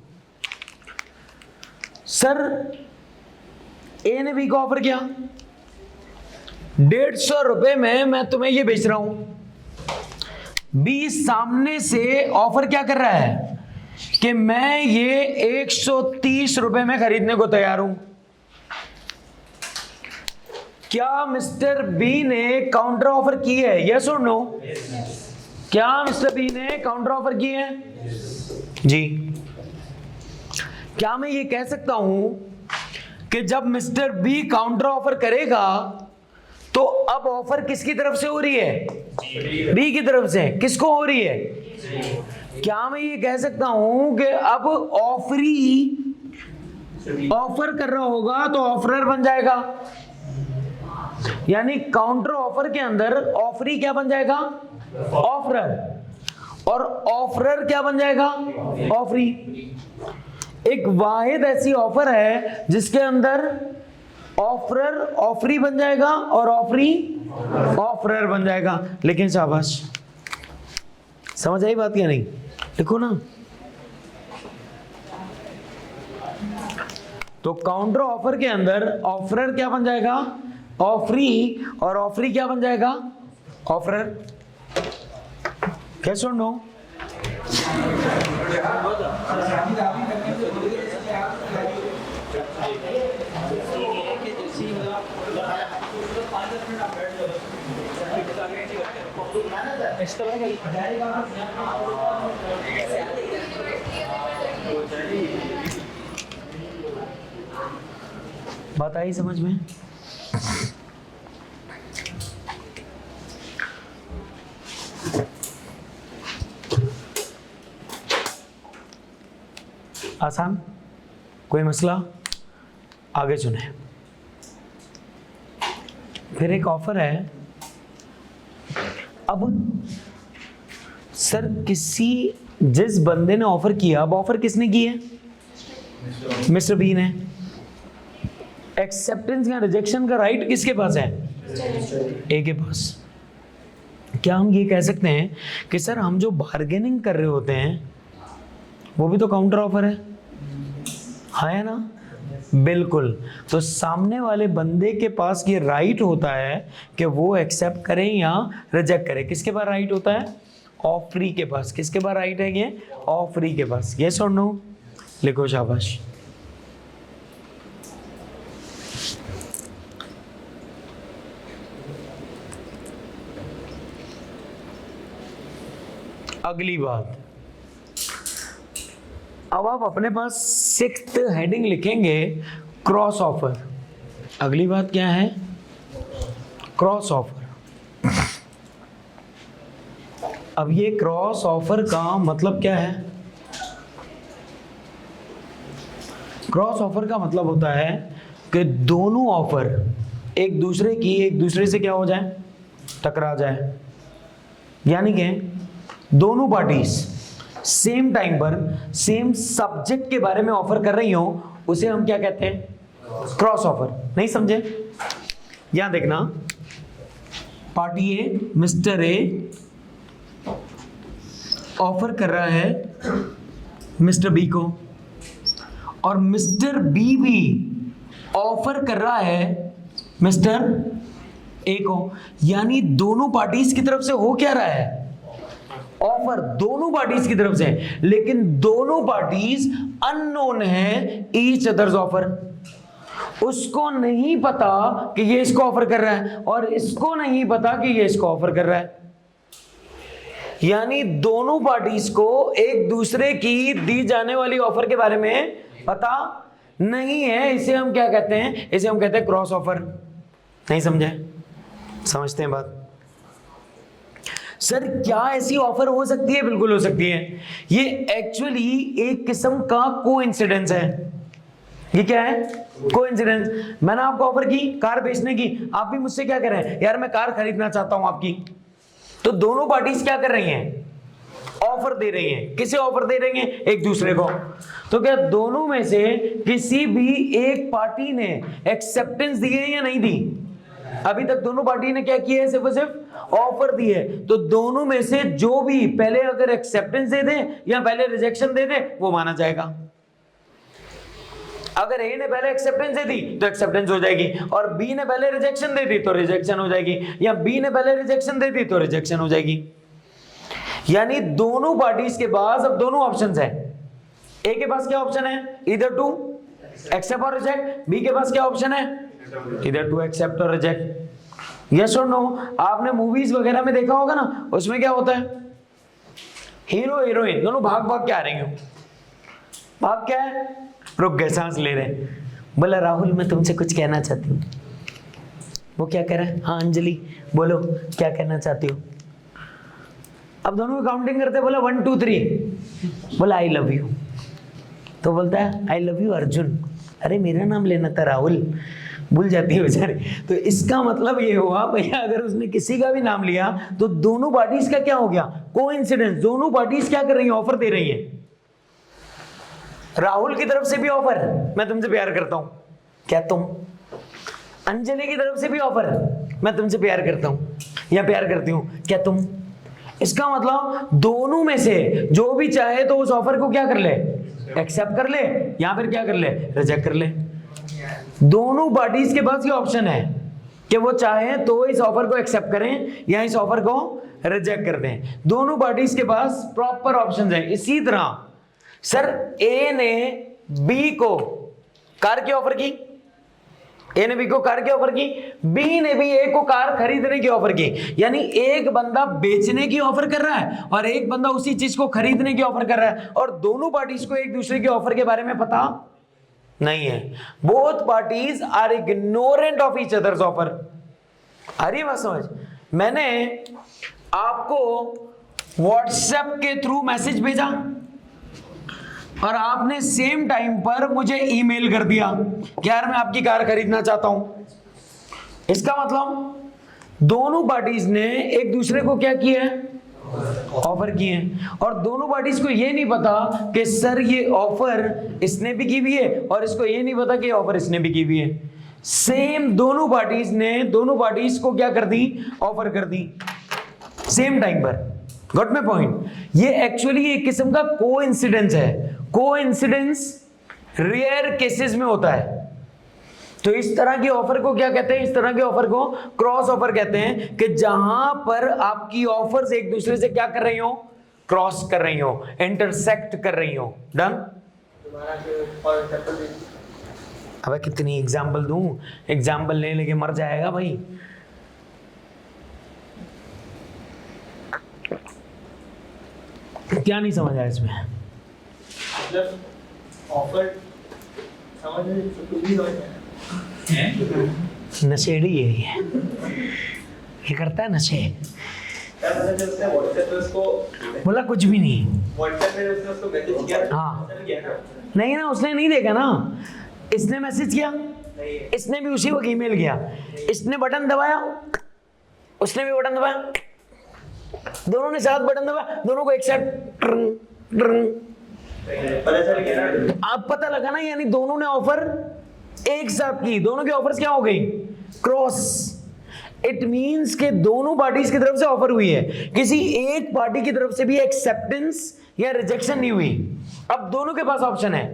सर ए ने बी को ऑफर किया, 150 रुपए में मैं तुम्हें ये बेच रहा हूं। बी सामने से ऑफर क्या कर रहा है कि मैं ये 130 रुपए में खरीदने को तैयार हूं। क्या मिस्टर बी ने काउंटर ऑफर की है? यस और नो? क्या मिस्टर बी ने काउंटर ऑफर की है? जी। क्या मैं ये कह सकता हूं कि जब मिस्टर बी काउंटर ऑफर करेगा तो अब ऑफर किसकी तरफ से हो रही है? बी की तरफ से। किसको हो रही है? क्या मैं ये कह सकता हूं कि अब ऑफरी ऑफर कर रहा होगा तो ऑफरर बन जाएगा, यानी काउंटर ऑफर के अंदर ऑफरी क्या बन जाएगा? ऑफरर, और ऑफरर क्या बन जाएगा? ऑफरी। एक वाहिद ऐसी ऑफर है जिसके अंदर ऑफरर ऑफरी बन जाएगा और ऑफरी ऑफरर बन जाएगा। लेकिन शाबाश, समझ आई बात या नहीं? देखो ना, तो काउंटर ऑफर के अंदर ऑफरर क्या बन जाएगा? ऑफरी, और ऑफरी क्या बन जाएगा? ऑफरर। कैसे? नो? बात आई समझ में? आसान? कोई मसला? आगे सुने। फिर एक ऑफर है। अब सर जिस बंदे ने ऑफर किया, अब ऑफर किसने की है? मिस्टर बी ने। एक्सेप्टेंस या रिजेक्शन का राइट किसके पास है? ए के पास। क्या हम ये कह सकते हैं कि सर हम जो बार्गेनिंग कर रहे होते हैं वो भी तो काउंटर ऑफर है? हाँ है ना? बिल्कुल। तो सामने वाले बंदे के पास ये राइट होता है कि वो एक्सेप्ट करें या रिजेक्ट करें। किसके पास राइट होता है? ऑफरी के पास। किसके पास राइट है ये? ऑफरी के पास। यस और नो? लिखो शाबाश। अगली बात, अब आप अपने पास 6th हेडिंग लिखेंगे, क्रॉस ऑफर। अगली बात क्या है? Cross offer. अब ये क्रॉस ऑफर का मतलब क्या है? क्रॉस ऑफर का मतलब होता है कि दोनों ऑफर एक दूसरे से क्या हो जाए? टकरा जाए। यानी कि दोनों पार्टीज सेम टाइम पर सेम सब्जेक्ट के बारे में ऑफर कर रही हो, उसे हम क्या कहते हैं? Cross offer. नहीं समझे? यहां देखना, party A, mister A offer कर रहा है मिस्टर बी को, और मिस्टर बी भी ऑफर कर रहा है मिस्टर ए को। यानी दोनों पार्टीज की तरफ से हो क्या रहा है? ऑफर दोनों पार्टीज की तरफ से, लेकिन दोनों पार्टीज अननोन है ईच अदर्स ऑफर। उसको नहीं पता कि ये इसको ऑफर कर रहा है और इसको नहीं पता कि ये इसको ऑफर कर रहा है। यानी दोनों पार्टीज को एक दूसरे की दी जाने वाली ऑफर के बारे में पता नहीं है। इसे हम क्या कहते हैं? इसे हम कहते हैं क्रॉस ऑफर। नहीं समझे? समझते हैं बात? सर क्या ऐसी ऑफर हो सकती है? बिल्कुल हो सकती है। ये एक्चुअली एक किस्म का कोइंसिडेंस है। ये क्या है? कोइंसिडेंस। मैंने आपको ऑफर की कार बेचने की, आप भी मुझसे क्या कर रहे हैं, यार मैं कार खरीदना चाहता हूं आपकी। तो दोनों पार्टीज क्या कर रही हैं? ऑफर दे रही हैं। किसे ऑफर दे रही हैं? एक दूसरे को। तो क्या दोनों में से किसी भी एक पार्टी ने एक्सेप्टेंस दी है या नहीं दी? अभी तक दोनों पार्टी ने क्या किया है? सिर्फ और सिर्फ ऑफर दी है। तो दोनों में से जो भी पहले अगर एक्सेप्टेंस दे दे या पहले रिजेक्शन दे दे वो माना जाएगा। अगर ए ने पहले एक्सेप्टेंस दे दी तो एक्सेप्टेंस हो जाएगी, और बी ने पहले रिजेक्शन दे दी तो रिजेक्शन हो जाएगी, या बी ने पहले रिजेक्शन दे दी तो रिजेक्शन हो जाएगी। यानी दोनों पार्टीज के पास अब दोनों ऑप्शंस हैं। ए के पास क्या ऑप्शन है? इधर टू एक्सेप्ट और रिजेक्ट। बी के पास क्या ऑप्शन है? इधर टू एक्सेप्ट और रिजेक्ट। यस और नो? आपने मूवीज वगैरह में देखा होगा ना, उसमें क्या होता है, हीरो हीरोइन दोनों भाग भाग के आ रही हो। भाग क्या है? रुक गए, सांस ले रहे। बोला राहुल मैं तुमसे कुछ कहना चाहती हूँ। वो क्या कह रहा है? हाँ अंजलि बोलो क्या कहना चाहती हो। अब दोनों की काउंटिंग करते, बोला 1 2 3, बोला आई लव यू। तो बोलता है आई लव यू अर्जुन। अरे मेरा नाम लेना था राहुल, भूल जाती है बेचारी। तो इसका मतलब ये हुआ भैया अगर उसने किसी का भी नाम लिया तो दोनों पार्टीज का क्या हो गया? कोइंसिडेंस। दोनों पार्टीज क्या कर रही हैं? ऑफर दे रही हैं। राहुल की तरफ से भी ऑफर, मैं तुमसे प्यार करता हूं, क्या तुम? अंजलि की तरफ से भी ऑफर, मैं तुमसे प्यार करता हूं या प्यार करती हूं, क्या तुम? इसका मतलब दोनों में से जो भी चाहे तो उस ऑफर को क्या कर ले? एक्सेप्ट कर ले, या फिर क्या कर ले? रिजेक्ट कर ले। दोनों पार्टीज के पास ये ऑप्शन है कि वो चाहे तो इस ऑफर को एक्सेप्ट करें या इस ऑफर को रिजेक्ट कर दें। दोनों पार्टीज के पास प्रॉपर ऑप्शन है। इसी तरह सर ए ने बी को कार की ऑफर की, ए ने बी को कार की ऑफर की, बी ने भी ए को कार खरीदने की ऑफर की। यानी एक बंदा बेचने की ऑफर कर रहा है और एक बंदा उसी चीज को खरीदने की ऑफर कर रहा है, और दोनों पार्टीज को एक दूसरे के ऑफर के बारे में पता नहीं है। Both parties are ignorant of each others offer. आ रही है बात समझ? मैंने आपको व्हाट्सएप के थ्रू मैसेज भेजा और आपने सेम टाइम पर मुझे ईमेल कर दिया कि यार मैं आपकी कार खरीदना चाहता हूं। इसका मतलब दोनों पार्टीज ने एक दूसरे को क्या किया है? ऑफर किए हैं। और दोनों पार्टीज को ये नहीं पता कि सर ये ऑफर इसने भी की हुई है, और इसको ये नहीं पता कि ऑफर इसने भी की हुई है। सेम दोनों पार्टीज ने दोनों पार्टीज को क्या कर दी? ऑफर कर दी सेम टाइम पर। Got my point? ये एक्चुअली एक किस्म का कोइंसिडेंस है। कोइंसिडेंस रेयर केसेस में होता है। तो इस तरह की ऑफर को क्या कहते हैं? इस तरह के ऑफर को क्रॉस ऑफर कहते हैं, कि जहां पर आपकी ऑफर्स एक दूसरे से क्या कर रही हो? क्रॉस कर रही हो, इंटरसेक्ट कर रही हो। डन? अबे कितनी एग्जाम्पल दूं? एग्जाम्पल ले लेके मर जाएगा भाई। क्या नहीं समझ आया इसमें? ऑफर समझ में तो भी नशेड़ी है ये करता है नशे। बोला कुछ भी नहीं। हाँ नहीं ना, उसने नहीं देखा ना, इसने मैसेज किया, इसने भी उसी वक्त ईमेल किया, इसने बटन दबाया, उसने भी बटन दबाया, दोनों ने साथ बटन दबाया, दोनों को एक साथ आप पता लगा ना। यानी दोनों ने ऑफर एक साथ की, दोनों की ऑफर्स क्या हो गई? क्रॉस। इट मींस के दोनों पार्टीज की तरफ से ऑफर हुई है, किसी एक पार्टी की तरफ से भी एक्सेप्टेंस या रिजेक्शन नहीं हुई। अब दोनों के पास ऑप्शन है,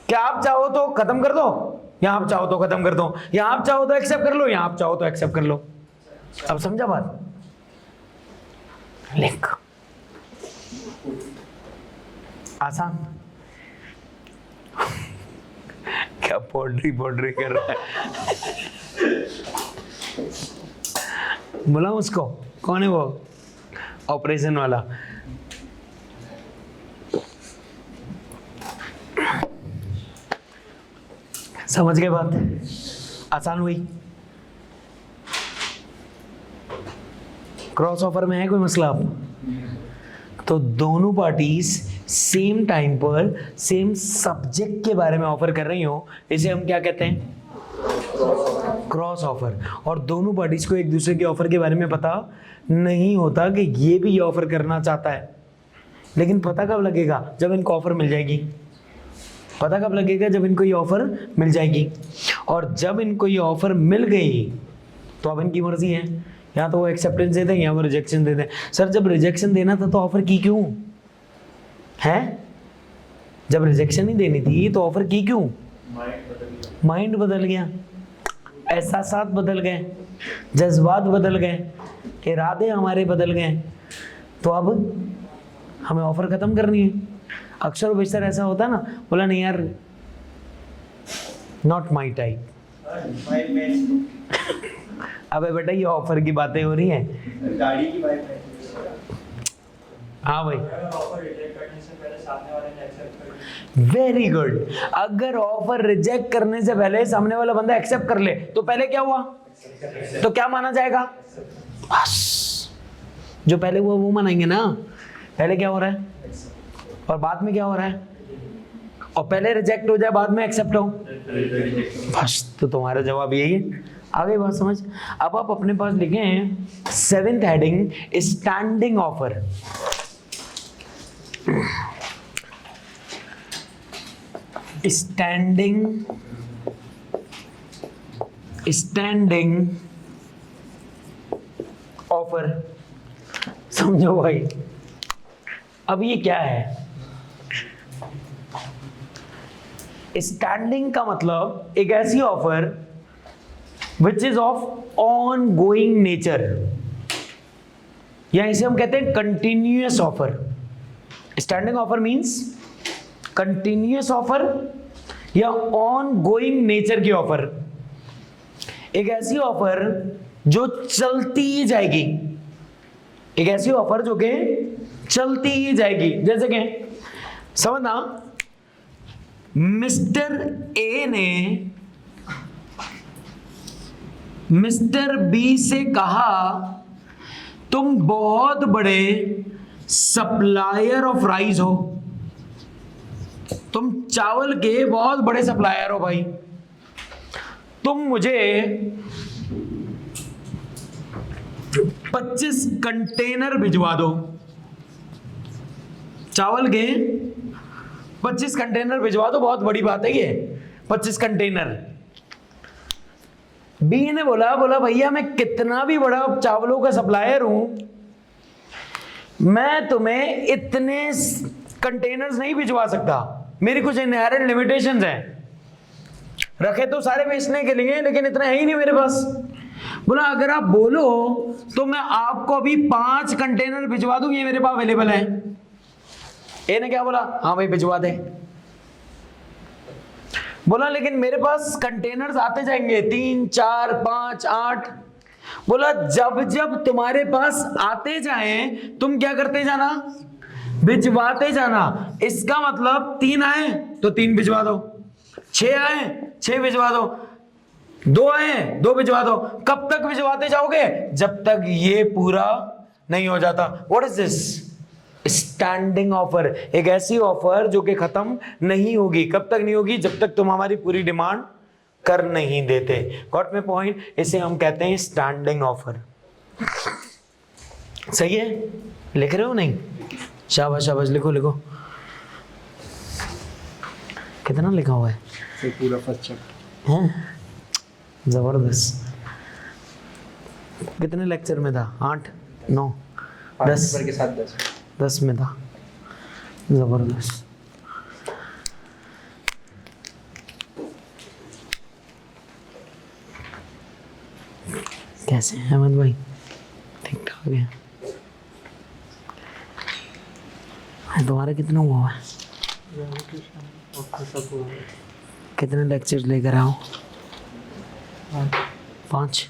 क्या आप चाहो तो खत्म कर दो, या आप चाहो तो खत्म कर दो, या आप चाहो तो एक्सेप्ट कर लो, या आप चाहो तो एक्सेप्ट कर लो। अब समझा बात? लिख आसान। क्या पोड्री कर रहा है? बोला उसको, कौन है वो ऑपरेशन वाला? समझ गए बात? आसान हुई। क्रॉस ऑफर में है कोई मसला? आप तो दोनों पार्टीज सेम टाइम पर सेम सब्जेक्ट के बारे में ऑफर कर रही हो, इसे हम क्या कहते हैं? Cross offer. और दोनों पार्टीज को एक दूसरे के ऑफर के बारे में पता नहीं होता कि ये भी ये ऑफर करना चाहता है, लेकिन पता कब लगेगा? जब इनको ऑफर मिल जाएगी। पता कब लगेगा? जब इनको ये ऑफर मिल जाएगी। और जब इनको ये ऑफर मिल गई तो अब इनकी मर्जी है, या तो वो एक्सेप्टेंस दे दें या वो रिजेक्शन दे दें। सर जब रिजेक्शन देना था तो ऑफर की क्यों है? जब रिजेक्शन ही देनी थी तो ऑफर की क्यों? माइंड बदल गया, एहसासात बदल गए, जज्बात बदल गए, इरादे हमारे बदल गए, तो अब हमें ऑफर खत्म करनी है। अक्सर बेशतर ऐसा होता है ना, बोला नहीं यार नॉट माई टाइप। अबे बेटा ये ऑफर की बातें हो रही हैं, गाड़ी की बाइक है। हाँ भाई अगर ऑफर रिजेक्ट करने से पहले सामने वाले ने एक्सेप्ट कर लिया, वेरी गुड। अगर ऑफर रिजेक्ट करने से पहले सामने वाला बंदा एक्सेप्ट कर ले तो पहले क्या हुआ? तो क्या माना जाएगा? बस जो पहले हुआ वो मानेंगे ना। पहले क्या हो रहा है और बाद में क्या हो रहा है? और पहले रिजेक्ट हो जाए बाद में एक्सेप्ट हो, बस तो तुम्हारा जवाब यही है। आगे बात समझ। अब आप अपने पास लिखे हैं 7th heading standing offer. Standing offer, समझो भाई। अब ये क्या है? स्टैंडिंग का मतलब एक ऐसी offer which is of on going nature, या इसे हम कहते हैं continuous offer. Standing offer means continuous offer या ऑन गोइंग नेचर की ऑफर। एक ऐसी ऑफर जो चलती ही जाएगी, एक ऐसी ऑफर जो कि चलती ही जाएगी। जैसे कि समझना, मिस्टर ए ने मिस्टर बी से कहा तुम बहुत बड़े सप्लायर ऑफ राइस हो, तुम चावल के बहुत बड़े सप्लायर हो भाई, तुम मुझे 25 कंटेनर भिजवा दो, चावल के 25 कंटेनर भिजवा दो। बहुत बड़ी बात है ये 25 कंटेनर। बी ने बोला भैया मैं कितना भी बड़ा चावलों का सप्लायर हूं, मैं तुम्हें इतने कंटेनर्स नहीं भिजवा सकता, मेरी कुछ इनहेरेंट लिमिटेशंस हैं। रखे तो सारे बेचने के लिए, लेकिन इतना है ही नहीं मेरे पास। बोला अगर आप बोलो तो मैं आपको अभी 5 कंटेनर भिजवा दूं, ये मेरे पास अवेलेबल है। ए ने क्या बोला? हाँ भाई भिजवा दे। बोला लेकिन मेरे पास कंटेनर्स आते जाएंगे 3, 4, 5, 8। बोला जब जब तुम्हारे पास आते जाएं तुम क्या करते जाना? भिजवाते जाना। इसका मतलब 3 आए तो 3 भिजवा दो, 6 आए 6 भिजवा दो, 2 आए 2 भिजवा दो। कब तक भिजवाते जाओगे? जब तक ये पूरा नहीं हो जाता। What is this? Standing offer. एक ऐसी ऑफर जो कि खत्म नहीं होगी। कब तक नहीं होगी? जब तक तुम हमारी पूरी डिमांड कर नहीं देते। Got my point? इसे हम कहते हैं स्टैंडिंग ऑफर। सही है? लिख रहे हो नहीं? शाबाश शाबाश, लिखो लिखो। कितना लिखा हुआ है? तो पूरा फर्स्ट चैप्टर हैं? जबरदस्त। कितने लेक्चर में था? 8, 9, 10 के साथ 10 में था। जबरदस्त। कैसे हैं अहमद भाई? ठीक ठाक है। तुम्हारा कितना हुआ है? कितने लेक्चर्स लेकर आओ? 5,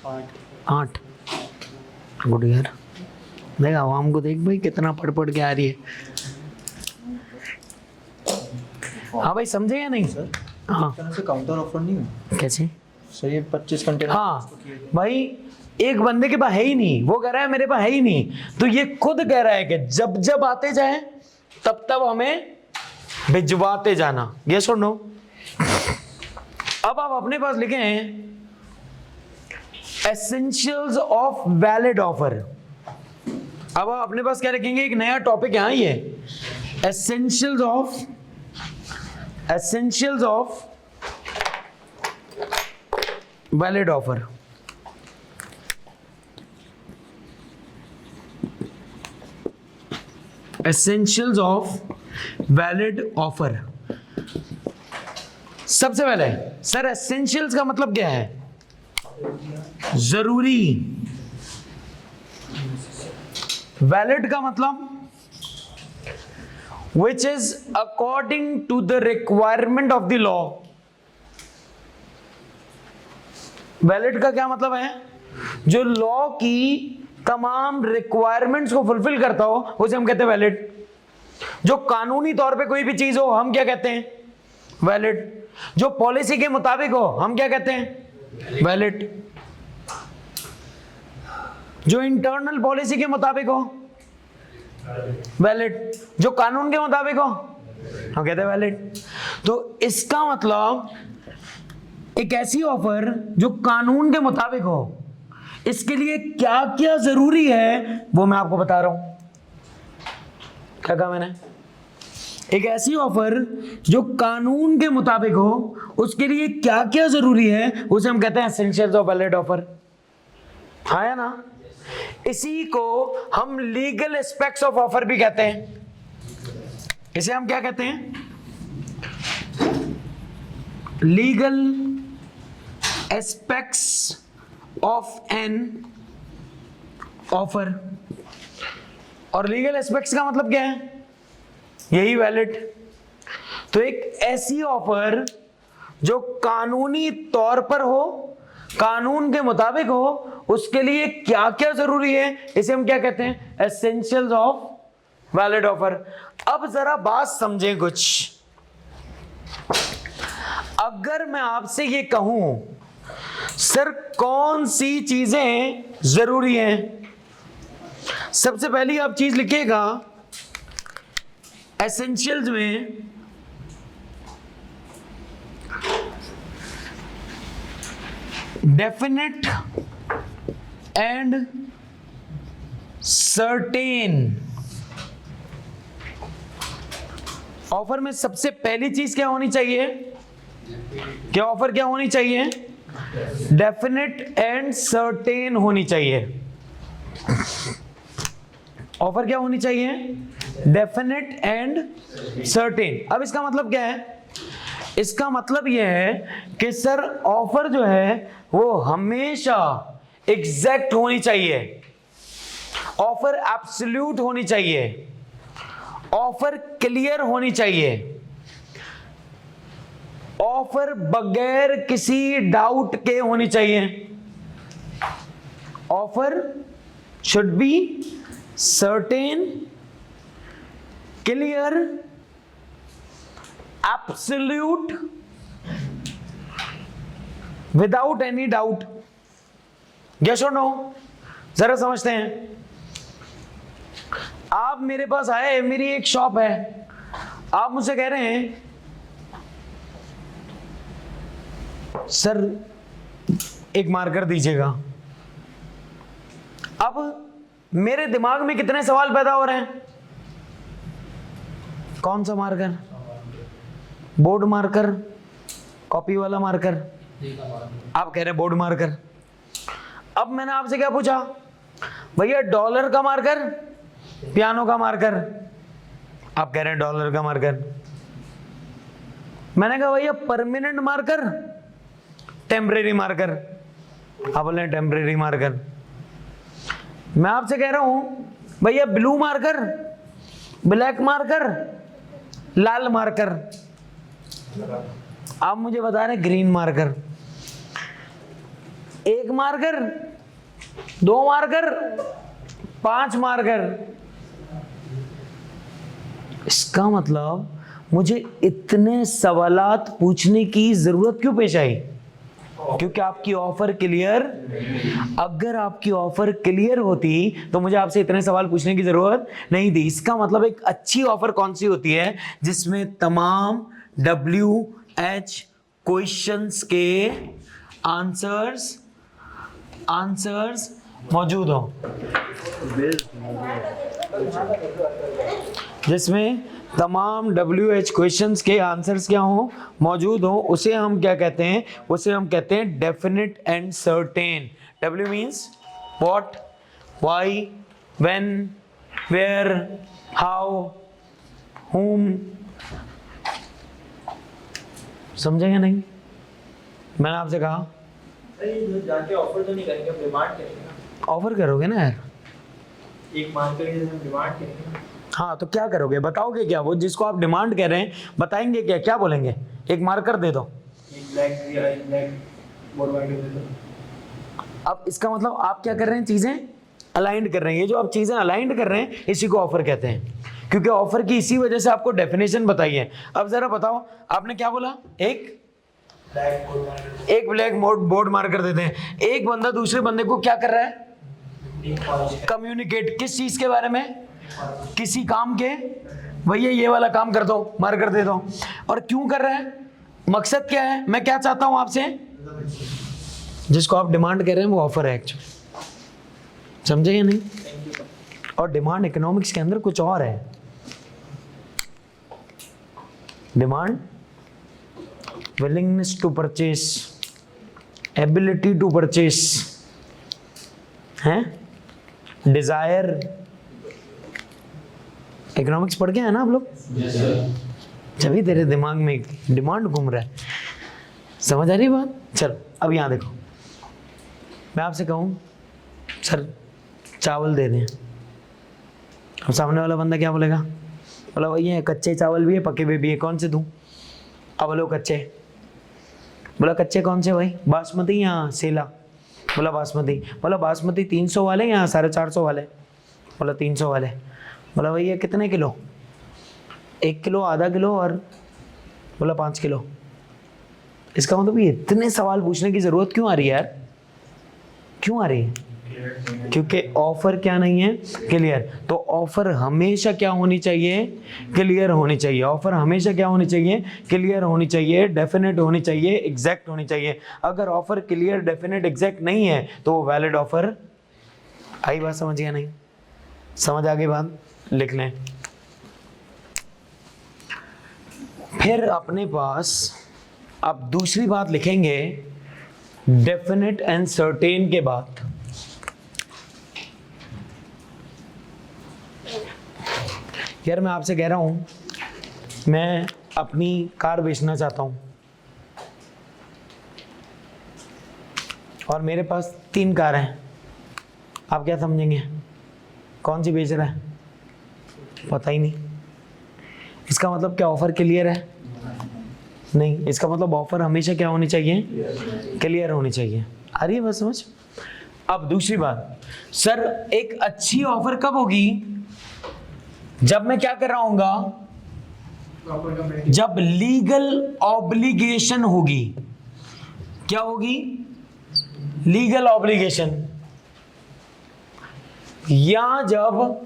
8। गुड यार। देख आवाम को देख भाई कितना पढ़ पढ़ के आ रही है। हाँ भाई समझे या नहीं? सर हाँ तरह से काउंटर ऑफर नहीं है। कैसे? सर ये 25 कंटेनर। हाँ भाई एक बंदे के पास है ही नहीं, वो कह रहा है मेरे पास है ही नहीं, तो ये खुद कह रहा है कि जब जब आते जाए तब तब हमें भिजवाते जाना। यस और नो? अब आप अपने पास लिखे हैं एसेंशियल्स ऑफ वैलिड ऑफर। अब आप अपने पास क्या लिखेंगे, एक नया टॉपिक यहां ही है, essentials of valid offer. Essentials of valid offer. सबसे पहले सर एसेंशियल्स का मतलब क्या है? जरूरी। वैलिड का मतलब which is according to the requirement of the law। Valid का क्या मतलब है? जो लॉ की तमाम रिक्वायरमेंट्स को फुलफिल करता हो उसे हम कहते हैं वैलिड। जो कानूनी तौर पे कोई भी चीज हो हम क्या कहते हैं? वैलिड। जो पॉलिसी के मुताबिक हो हम क्या कहते हैं? वैलिड। जो इंटरनल पॉलिसी के मुताबिक हो वैलिड। जो कानून के मुताबिक हो हम कहते हैं वैलिड। तो इसका मतलब एक ऐसी ऑफर जो कानून के मुताबिक हो, इसके लिए क्या क्या जरूरी है वो मैं आपको बता रहा हूं। क्या कहा मैंने? एक ऐसी ऑफर जो कानून के मुताबिक हो, उसके लिए क्या क्या जरूरी है उसे हम कहते हैं एसेंशियल्स ऑफ वैलिड ऑफर। हाँ या ना? इसी को हम लीगल एस्पेक्ट्स ऑफ ऑफर भी कहते हैं। इसे हम क्या कहते हैं? Legal aspects of an offer. और लीगल एस्पेक्ट्स का मतलब क्या है? यही वैलिड। तो एक ऐसी ऑफर जो कानूनी तौर पर हो, कानून के मुताबिक हो, उसके लिए क्या क्या जरूरी है इसे हम क्या कहते हैं? Essentials of valid offer. अब जरा बात समझें कुछ। अगर मैं आपसे ये कहूं सर कौन सी चीजें जरूरी हैं, सबसे पहली आप चीज लिखिएगा एसेंशियल्स में डेफिनेट एंड सर्टेन। ऑफर में सबसे पहली चीज क्या होनी चाहिए? क्या ऑफर क्या होनी चाहिए? डेफिनेट एंड सर्टेन होनी चाहिए। ऑफर क्या होनी चाहिए? Definite and certain. अब इसका मतलब क्या है? इसका मतलब यह है कि सर ऑफर जो है वो हमेशा एग्जैक्ट होनी चाहिए, ऑफर एब्सोल्यूट होनी चाहिए, ऑफर क्लियर होनी चाहिए, ऑफर बगैर किसी डाउट के होनी चाहिए। Offer should be certain, clear, absolute, without any doubt. Yes और नो? जरा समझते हैं। आप मेरे पास आए, मेरी एक शॉप है, आप मुझसे कह रहे हैं सर एक मार्कर दीजिएगा। अब मेरे दिमाग में कितने सवाल पैदा हो रहे हैं? कौन सा मार्कर? बोर्ड मार्कर, कॉपी वाला मार्कर? आप कह रहे हैं बोर्ड मार्कर। अब मैंने आपसे क्या पूछा? भैया डॉलर का मार्कर, पियानो का मार्कर? आप कह रहे हैं डॉलर का मार्कर। मैंने कहा भैया परमानेंट मार्कर, टेम्परेरी मार्कर? आप बोले टेम्परेरी मार्कर। मैं आपसे कह रहा हूं भैया ब्लू मार्कर, ब्लैक मार्कर, लाल मार्कर? आप मुझे बता रहे ग्रीन मार्कर। एक मार्कर, दो मार्कर, 5 मार्कर? इसका मतलब मुझे इतने सवालात पूछने की जरूरत क्यों पेश आई? क्योंकि आपकी ऑफर क्लियर, अगर आपकी ऑफर क्लियर होती तो मुझे आपसे इतने सवाल पूछने की जरूरत नहीं थी। इसका मतलब एक अच्छी ऑफर कौन सी होती है? जिसमें तमाम WH क्वेश्चंस के आंसर्स मौजूद हो, जिसमें तमाम WH क्वेश्चंस के आंसर्स क्या हो, मौजूद हो, उसे हम क्या कहते हैं? उसे हम कहते हैं definite and certain. W means what, why, when, where, how, whom। समझेंगे नहीं? मैंने आपसे कहा जाके ऑफर तो नहीं करेंगे, हम डिमांड करेंगे ना। ऑफर करोगे ना यार। एक मार्कर के जैसे हम डिमांड करेंगे। हाँ तो क्या करोगे? बताओगे क्या? वो जिसको आप डिमांड कर रहे हैं बताएंगे क्या? क्या बोलेंगे? एक मार्कर दे दो। एक ब्लैक बोर्ड वाइट दे दो। अब इसका मतलब आप क्या कर रहे हैं? चीजें अलाइंड कर रहे हैं। ये जो आप चीजें अलाइंड कर रहे हैं इसी को ऑफर कहते हैं, क्योंकि ऑफर की इसी वजह से आपको डेफिनेशन बताई है। अब जरा बताओ, आपने क्या बोला? एक ब्लैक बोर्ड मार्कर देते हैं। एक बंदा दूसरे बंदे को क्या कर रहा है? कम्युनिकेट। किस चीज के बारे में? किसी काम के। भैया ये वाला काम कर दो, मार्कर दे दो। और क्यों कर रहा है? मकसद क्या है? मैं क्या चाहता हूं आपसे? जिसको आप डिमांड कर रहे हैं वो ऑफर है एक्चुअली। समझे या नहीं? और डिमांड इकोनॉमिक्स के अंदर कुछ और है। Demand willingness to purchase, ability to purchase, हैं? desire। इकोनॉमिक्स पढ़ के है ना आप लोग? जब तेरे दिमाग में डिमांड घूम रहा है। समझ आ रही बात? चलो अब यहाँ देखो, मैं आपसे कहूँ सर चावल दे दें, अब सामने वाला बंदा क्या बोलेगा? बोला वही है, कच्चे चावल भी है पके हुए भी है, कौन से दूं? अब बोलो कच्चे। बोला कच्चे कौन से भाई? बासमती या सेला? बोला बासमती। बोला बासमती 300 वाले या 450 वाले? बोला 300 वाले। बोला भैया कितने किलो? 1 किलो, आधा किलो और बोला 5 किलो। इसका मतलब ये इतने सवाल पूछने की जरूरत क्यों आ रही है यार? क्यों आ रही है? क्योंकि ऑफर क्या नहीं है? क्लियर। तो ऑफर हमेशा क्या होनी चाहिए? क्लियर होनी चाहिए। ऑफर हमेशा क्या होनी चाहिए? क्लियर होनी चाहिए, डेफिनेट होनी चाहिए, एग्जैक्ट होनी चाहिए। अगर ऑफर क्लियर, डेफिनेट, एग्जैक्ट नहीं है तो वो वैलिड ऑफर। आई बात समझ गया नहीं? समझ आ गई बात? लिख लें। फिर अपने पास अब दूसरी बात लिखेंगे डेफिनेट एंड सर्टेन के बाद। यार मैं आपसे कह रहा हूं, मैं अपनी कार बेचना चाहता हूं और मेरे पास 3 कार हैं। आप क्या समझेंगे? कौन सी बेच रहा है? पता ही नहीं। इसका मतलब क्या ऑफर क्लियर है? नहीं। इसका मतलब ऑफर हमेशा क्या होनी चाहिए? क्लियर होनी चाहिए। आ रही है बात समझ? अब दूसरी बात, सर एक अच्छी ऑफर कब होगी? जब मैं क्या कर रहा हूँगा? जब लीगल ऑब्लिगेशन होगी। क्या होगी? लीगल ऑब्लिगेशन, या जब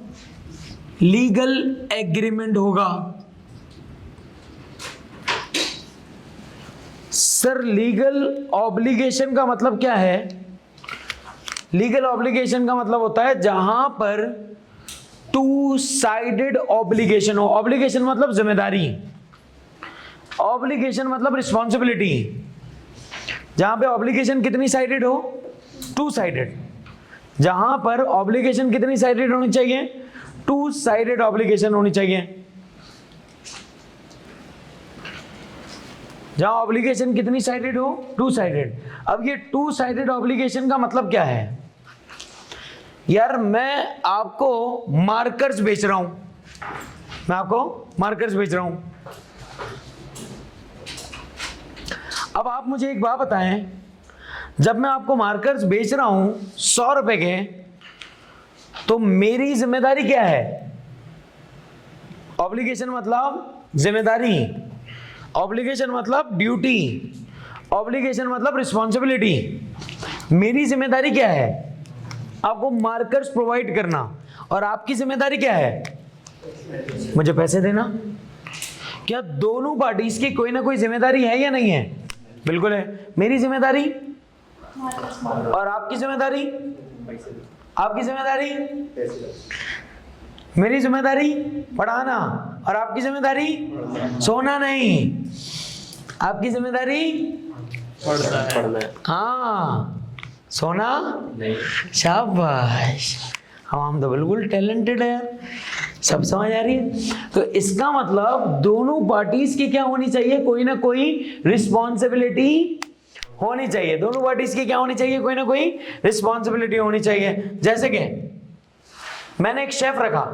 लीगल एग्रीमेंट होगा। सर लीगल ऑब्लिगेशन का मतलब क्या है? लीगल ऑब्लिगेशन का मतलब होता है जहां पर 2 साइडेड ऑब्लिगेशन हो। ऑब्लिगेशन मतलब जिम्मेदारी, ऑब्लिगेशन मतलब रिस्पॉन्सिबिलिटी। जहां पे ऑब्लिगेशन कितनी साइडेड हो? 2 साइडेड। जहां पर ऑब्लिगेशन कितनी साइडेड होनी चाहिए? 2 साइडेड ऑब्लिगेशन होनी चाहिए। जहां ऑब्लिगेशन कितनी साइडेड हो? 2 साइडेड। अब ये 2 साइडेड ऑब्लिगेशन का मतलब क्या है? यार मैं आपको मार्कर्स बेच रहा हूं, मैं आपको मार्कर्स बेच रहा हूं। अब आप मुझे एक बात बताएं, जब मैं आपको मार्कर्स बेच रहा हूं 100 रुपए के, तो मेरी जिम्मेदारी क्या है? ऑब्लिगेशन मतलब जिम्मेदारी, ऑब्लिगेशन मतलब ड्यूटी, ऑब्लिगेशन मतलब रिस्पॉन्सिबिलिटी। मेरी जिम्मेदारी क्या है? आपको मार्कर्स प्रोवाइड करना, और आपकी जिम्मेदारी क्या है? मुझे पैसे देना। क्या दोनों पार्टीज की कोई ना कोई जिम्मेदारी है या नहीं है? बिल्कुल है। मेरी जिम्मेदारी और आपकी जिम्मेदारी, आपकी जिम्मेदारी, मेरी जिम्मेदारी पढ़ाना और आपकी जिम्मेदारी सोना नहीं, आपकी जिम्मेदारी पढ़ना है। हाँ, सोना नहीं। शाबाश, हम तो बिल्कुल टैलेंटेड है, सब समझ आ रही है। तो इसका मतलब दोनों पार्टीज की क्या होनी चाहिए? कोई ना कोई रिस्पॉन्सिबिलिटी होनी चाहिए। दोनों पार्टीज की क्या होनी चाहिए? कोई ना कोई रिस्पॉन्सिबिलिटी होनी चाहिए। जैसे कि मैंने एक शेफ रखा,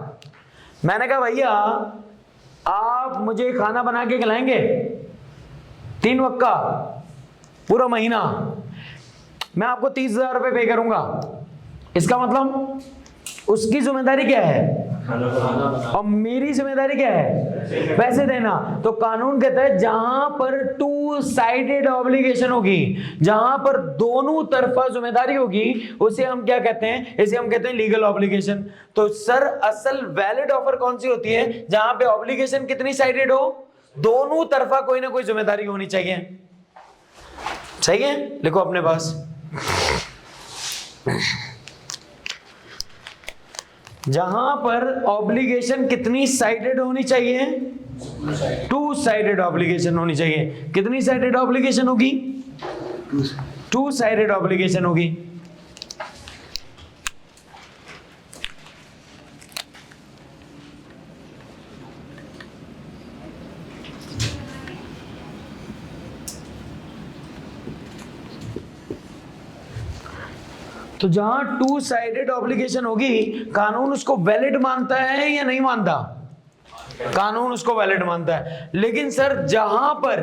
मैंने कहा भैया आप मुझे खाना बना के खिलाएंगे 3 वक्त का पूरा महीना, मैं आपको 30,000 रुपये पे करूंगा। इसका मतलब उसकी जिम्मेदारी क्या है और मेरी जिम्मेदारी क्या है? पैसे देना। तो कानून कहता है जहां पर 2 साइडेड ऑब्लिगेशन होगी, जहां पर दोनों तरफा जिम्मेदारी होगी, उसे हम क्या कहते हैं? इसे हम कहते हैं लीगल ऑब्लिगेशन। तो सर असल वैलिड ऑफर कौन सी होती है? जहां पे ऑब्लिगेशन कितनी साइडेड हो? दोनों तरफा कोई ना कोई जिम्मेदारी होनी चाहिए। सही है? लिखो अपने पास, जहां पर ऑब्लिगेशन कितनी साइडेड होनी चाहिए? 2 साइडेड ऑब्लिगेशन होनी चाहिए। कितनी साइडेड ऑब्लिगेशन होगी? 2 साइडेड ऑब्लिगेशन होगी। तो जहां 2 साइडेड ऑब्लिगेशन होगी, कानून उसको वैलिड मानता है या नहीं मानता? कानून उसको वैलिड मानता है। लेकिन सर जहां पर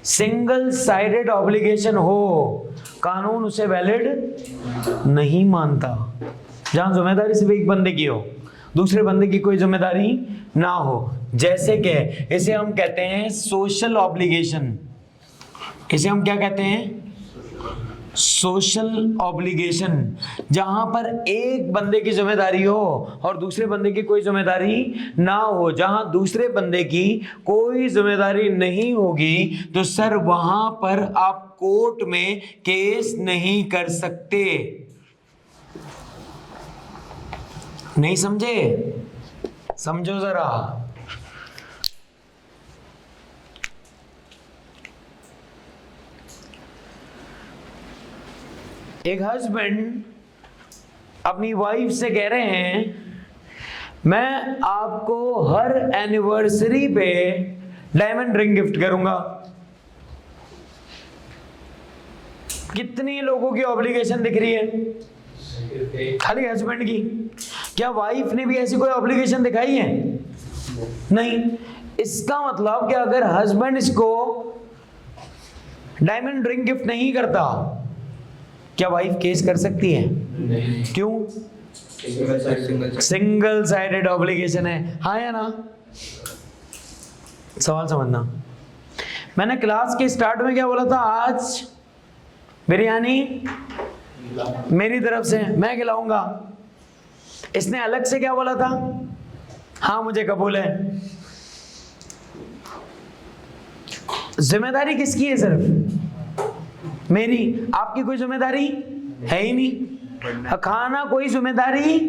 सिंगल साइडेड ऑब्लिगेशन हो, कानून उसे वैलिड नहीं मानता। जहां जिम्मेदारी सिर्फ एक बंदे की हो, दूसरे बंदे की कोई जिम्मेदारी ना हो। जैसे कि इसे हम कहते हैं सोशल ऑब्लिगेशन। इसे हम क्या कहते हैं? Social obligation. जहां पर एक बंदे की जिम्मेदारी हो और दूसरे बंदे की कोई जिम्मेदारी ना हो। जहां दूसरे बंदे की कोई जिम्मेदारी नहीं होगी तो सर वहां पर आप कोर्ट में केस नहीं कर सकते। नहीं समझे? समझो जरा। एक हस्बैंड अपनी वाइफ से कह रहे हैं मैं आपको हर एनिवर्सरी पे डायमंड रिंग गिफ्ट करूंगा। कितनी लोगों की ऑब्लिगेशन दिख रही है? खाली हस्बैंड की। क्या वाइफ ने भी ऐसी कोई ऑब्लिगेशन दिखाई है? नहीं। इसका मतलब कि अगर हस्बैंड इसको डायमंड रिंग गिफ्ट नहीं करता, क्या वाइफ केस कर सकती है? नहीं। क्यों? सिंगल साइडेड ऑब्लिगेशन है। हाँ या ना? सवाल समझना। मैंने क्लास के स्टार्ट में क्या बोला था? आज बिरयानी मेरी तरफ से मैं खिलाऊंगा। इसने अलग से क्या बोला था? हाँ मुझे कबूल है। जिम्मेदारी किसकी है? सिर्फ मेरी। आपकी कोई जिम्मेदारी है ही नहीं। खाना कोई जिम्मेदारी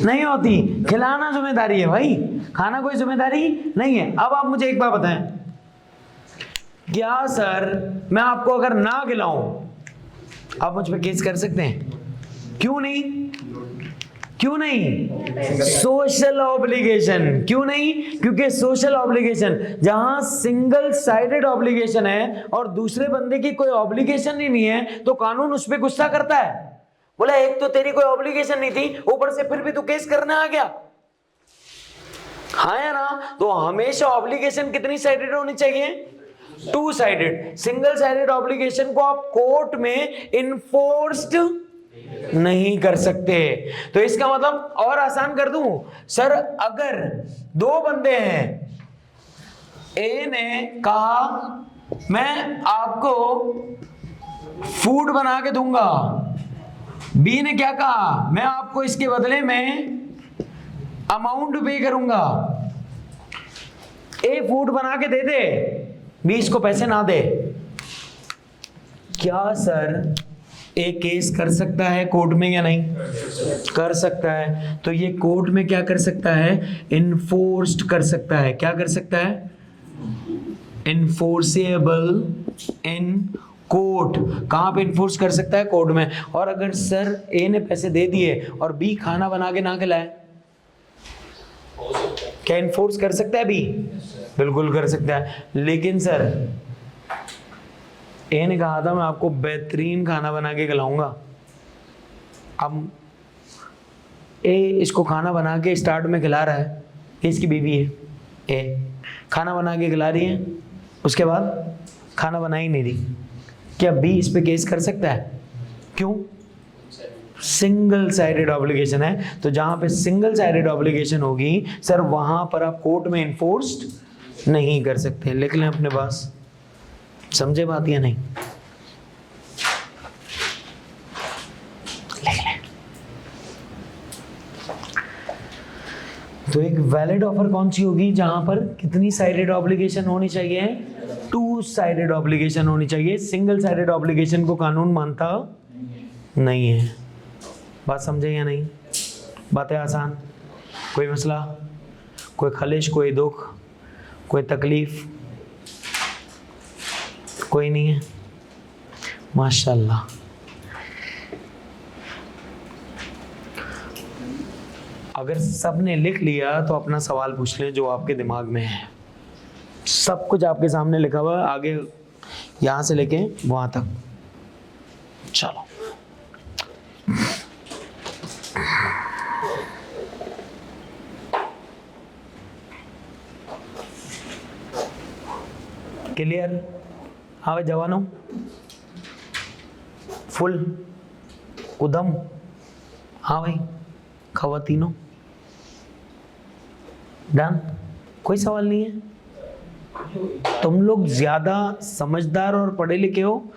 नहीं होती, खिलाना जिम्मेदारी है भाई, खाना कोई जिम्मेदारी नहीं है। अब आप मुझे एक बात बताएं, क्या सर मैं आपको अगर ना खिलाऊं आप मुझ पे केस कर सकते हैं? क्यों नहीं? क्यों नहीं? Social obligation. क्यों नहीं? क्योंकि सोशल ऑब्लिगेशन जहां सिंगल साइडेड ऑब्लिगेशन है और दूसरे बंदे की कोई ऑब्लिगेशन ही नहीं है तो कानून उस पर गुस्सा करता है। बोला एक तो तेरी कोई ऑब्लिगेशन नहीं थी, ऊपर से फिर भी तू केस करने आ गया। हाँ या ना? तो हमेशा ऑब्लिगेशन कितनी साइडेड होनी चाहिए? 2 साइडेड। सिंगल साइडेड ऑब्लिगेशन को आप कोर्ट में इन्फोर्स्ड नहीं कर सकते। तो इसका मतलब और आसान कर दूं सर, अगर 2 बंदे हैं, ए ने कहा मैं आपको फूड बना के दूंगा। बी ने क्या कहा, मैं आपको इसके बदले में अमाउंट पे करूंगा। ए फूड बना के दे दे, बी इसको पैसे ना दे। क्या सर ए केस कर सकता है कोर्ट में या नहीं? कर सकता है। तो ये कोर्ट में क्या कर सकता है? इन्फोर्स्ड कर सकता है। क्या कर सकता है? Enforceable in court. कहां पे इन्फोर्स कर सकता है? कोर्ट में। और अगर सर ए ने पैसे दे दिए और बी खाना बना के ना खिलाए, क्या इन्फोर्स कर सकता है बी? बिल्कुल कर सकता है। लेकिन सर ए ने कहा था मैं आपको बेहतरीन खाना बना के खिलाऊंगा। अब ए इसको खाना बना के स्टार्ट में खिला रहा है, इसकी बीवी है, ए खाना बना के खिला रही है, उसके बाद खाना बना ही नहीं रही। क्या बी इस पे केस कर सकता है? क्यों? सिंगल साइडेड ऑब्लिगेशन है। तो जहां पे सिंगल साइडेड ऑब्लिगेशन होगी सर, वहां पर आप कोर्ट में इन्फोर्स्ड नहीं कर सकते। लिख लें अपने पास। समझे बात या नहीं? लिख लें। तो एक वैलिड ऑफर कौन सी होगी? जहां पर कितनी साइडेड ऑब्लिगेशन होनी चाहिए? 2 साइडेड ऑब्लिगेशन होनी चाहिए। सिंगल साइडेड ऑब्लिगेशन को कानून मानता नहीं है। बात समझे या नहीं? बातें आसान? कोई मसला, कोई खलिश, कोई दुख, कोई तकलीफ? कोई नहीं है? माशाल्लाह। अगर सब ने लिख लिया तो अपना सवाल पूछ लें जो आपके दिमाग में है। सब कुछ आपके सामने लिखा हुआ है, आगे यहां से लेके वहां तक। चलो क्लियर? हाँ भाई जवानों, फुल उदम? हाँ भाई खवातीनों, डन? कोई सवाल नहीं है? तुम लोग ज्यादा समझदार और पढ़े लिखे हो।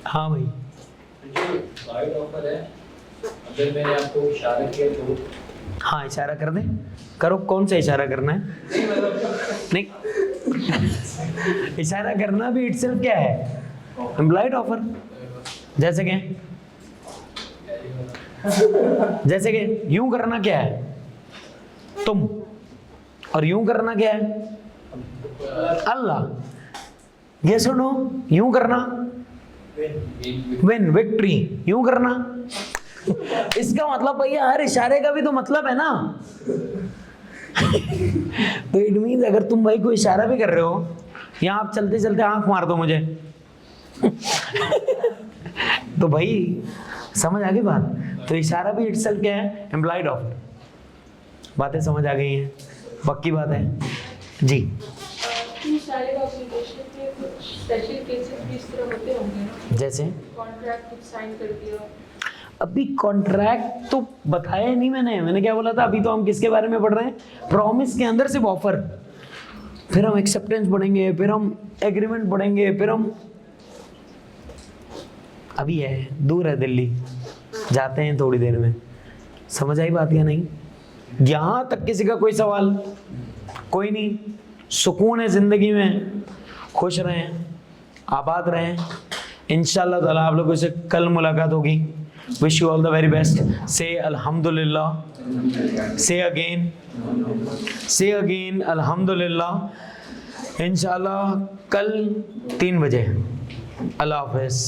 हाँ भाई वाइड ऑफर है। अगर मैंने आपको इशारा किया तो? हाँ इशारा कर दे। करो, कौन सा इशारा करना है? नहीं इशारा करना भी इटसेल्फ क्या है? Employed offer. जैसे कि यूं करना क्या है? तुम। और यूं करना क्या है? अल्लाह। ये सुनो, यूं करना विन, विक्ट्री। यूं करना, इसका मतलब भैया हर इशारे का भी तो मतलब है ना। तो इट मीन्स अगर तुम भाई कोई इशारा भी कर रहे हो, या आप चलते चलते आंख मार दो मुझे तो भाई समझ आ गई बात। तो इशारा भी इटसेल्फ क्या है? Employed offer. बातें समझ आ गई हैं? पक्की बात है जी। सारे ऑब्लिगेशन के कुछ स्पेशल केसेस भी इस तरह होते होंगे ना, जैसे कॉन्ट्रैक्ट कुछ साइन कर दिया। अभी कॉन्ट्रैक्ट तो बताया नहीं मैंने क्या बोला था? अभी तो हम किसके बारे में पढ़ रहे हैं? प्रॉमिस के अंदर सिर्फ ऑफर, फिर हम एक्सेप्टेंस पढ़ेंगे, फिर हम एग्रीमेंट पढ़ेंगे, फिर हम अभी है दूर है दिल्ली, जाते हैं थोड़ी देर में। समझ आई बात या नहीं? यहां तक किसी का कोई सवाल? कोई नहीं? सुकून है जिंदगी में, खुश रहें, आबाद रहें। इंशाल्लाह ताला आप लोगों से कल मुलाकात होगी। Wish you all the very best. से अल्हम्दुलिल्लाह, से अगेन अल्हम्दुलिल्लाह। इंशाल्लाह कल 3 बजे। अल्लाह हाफिज़।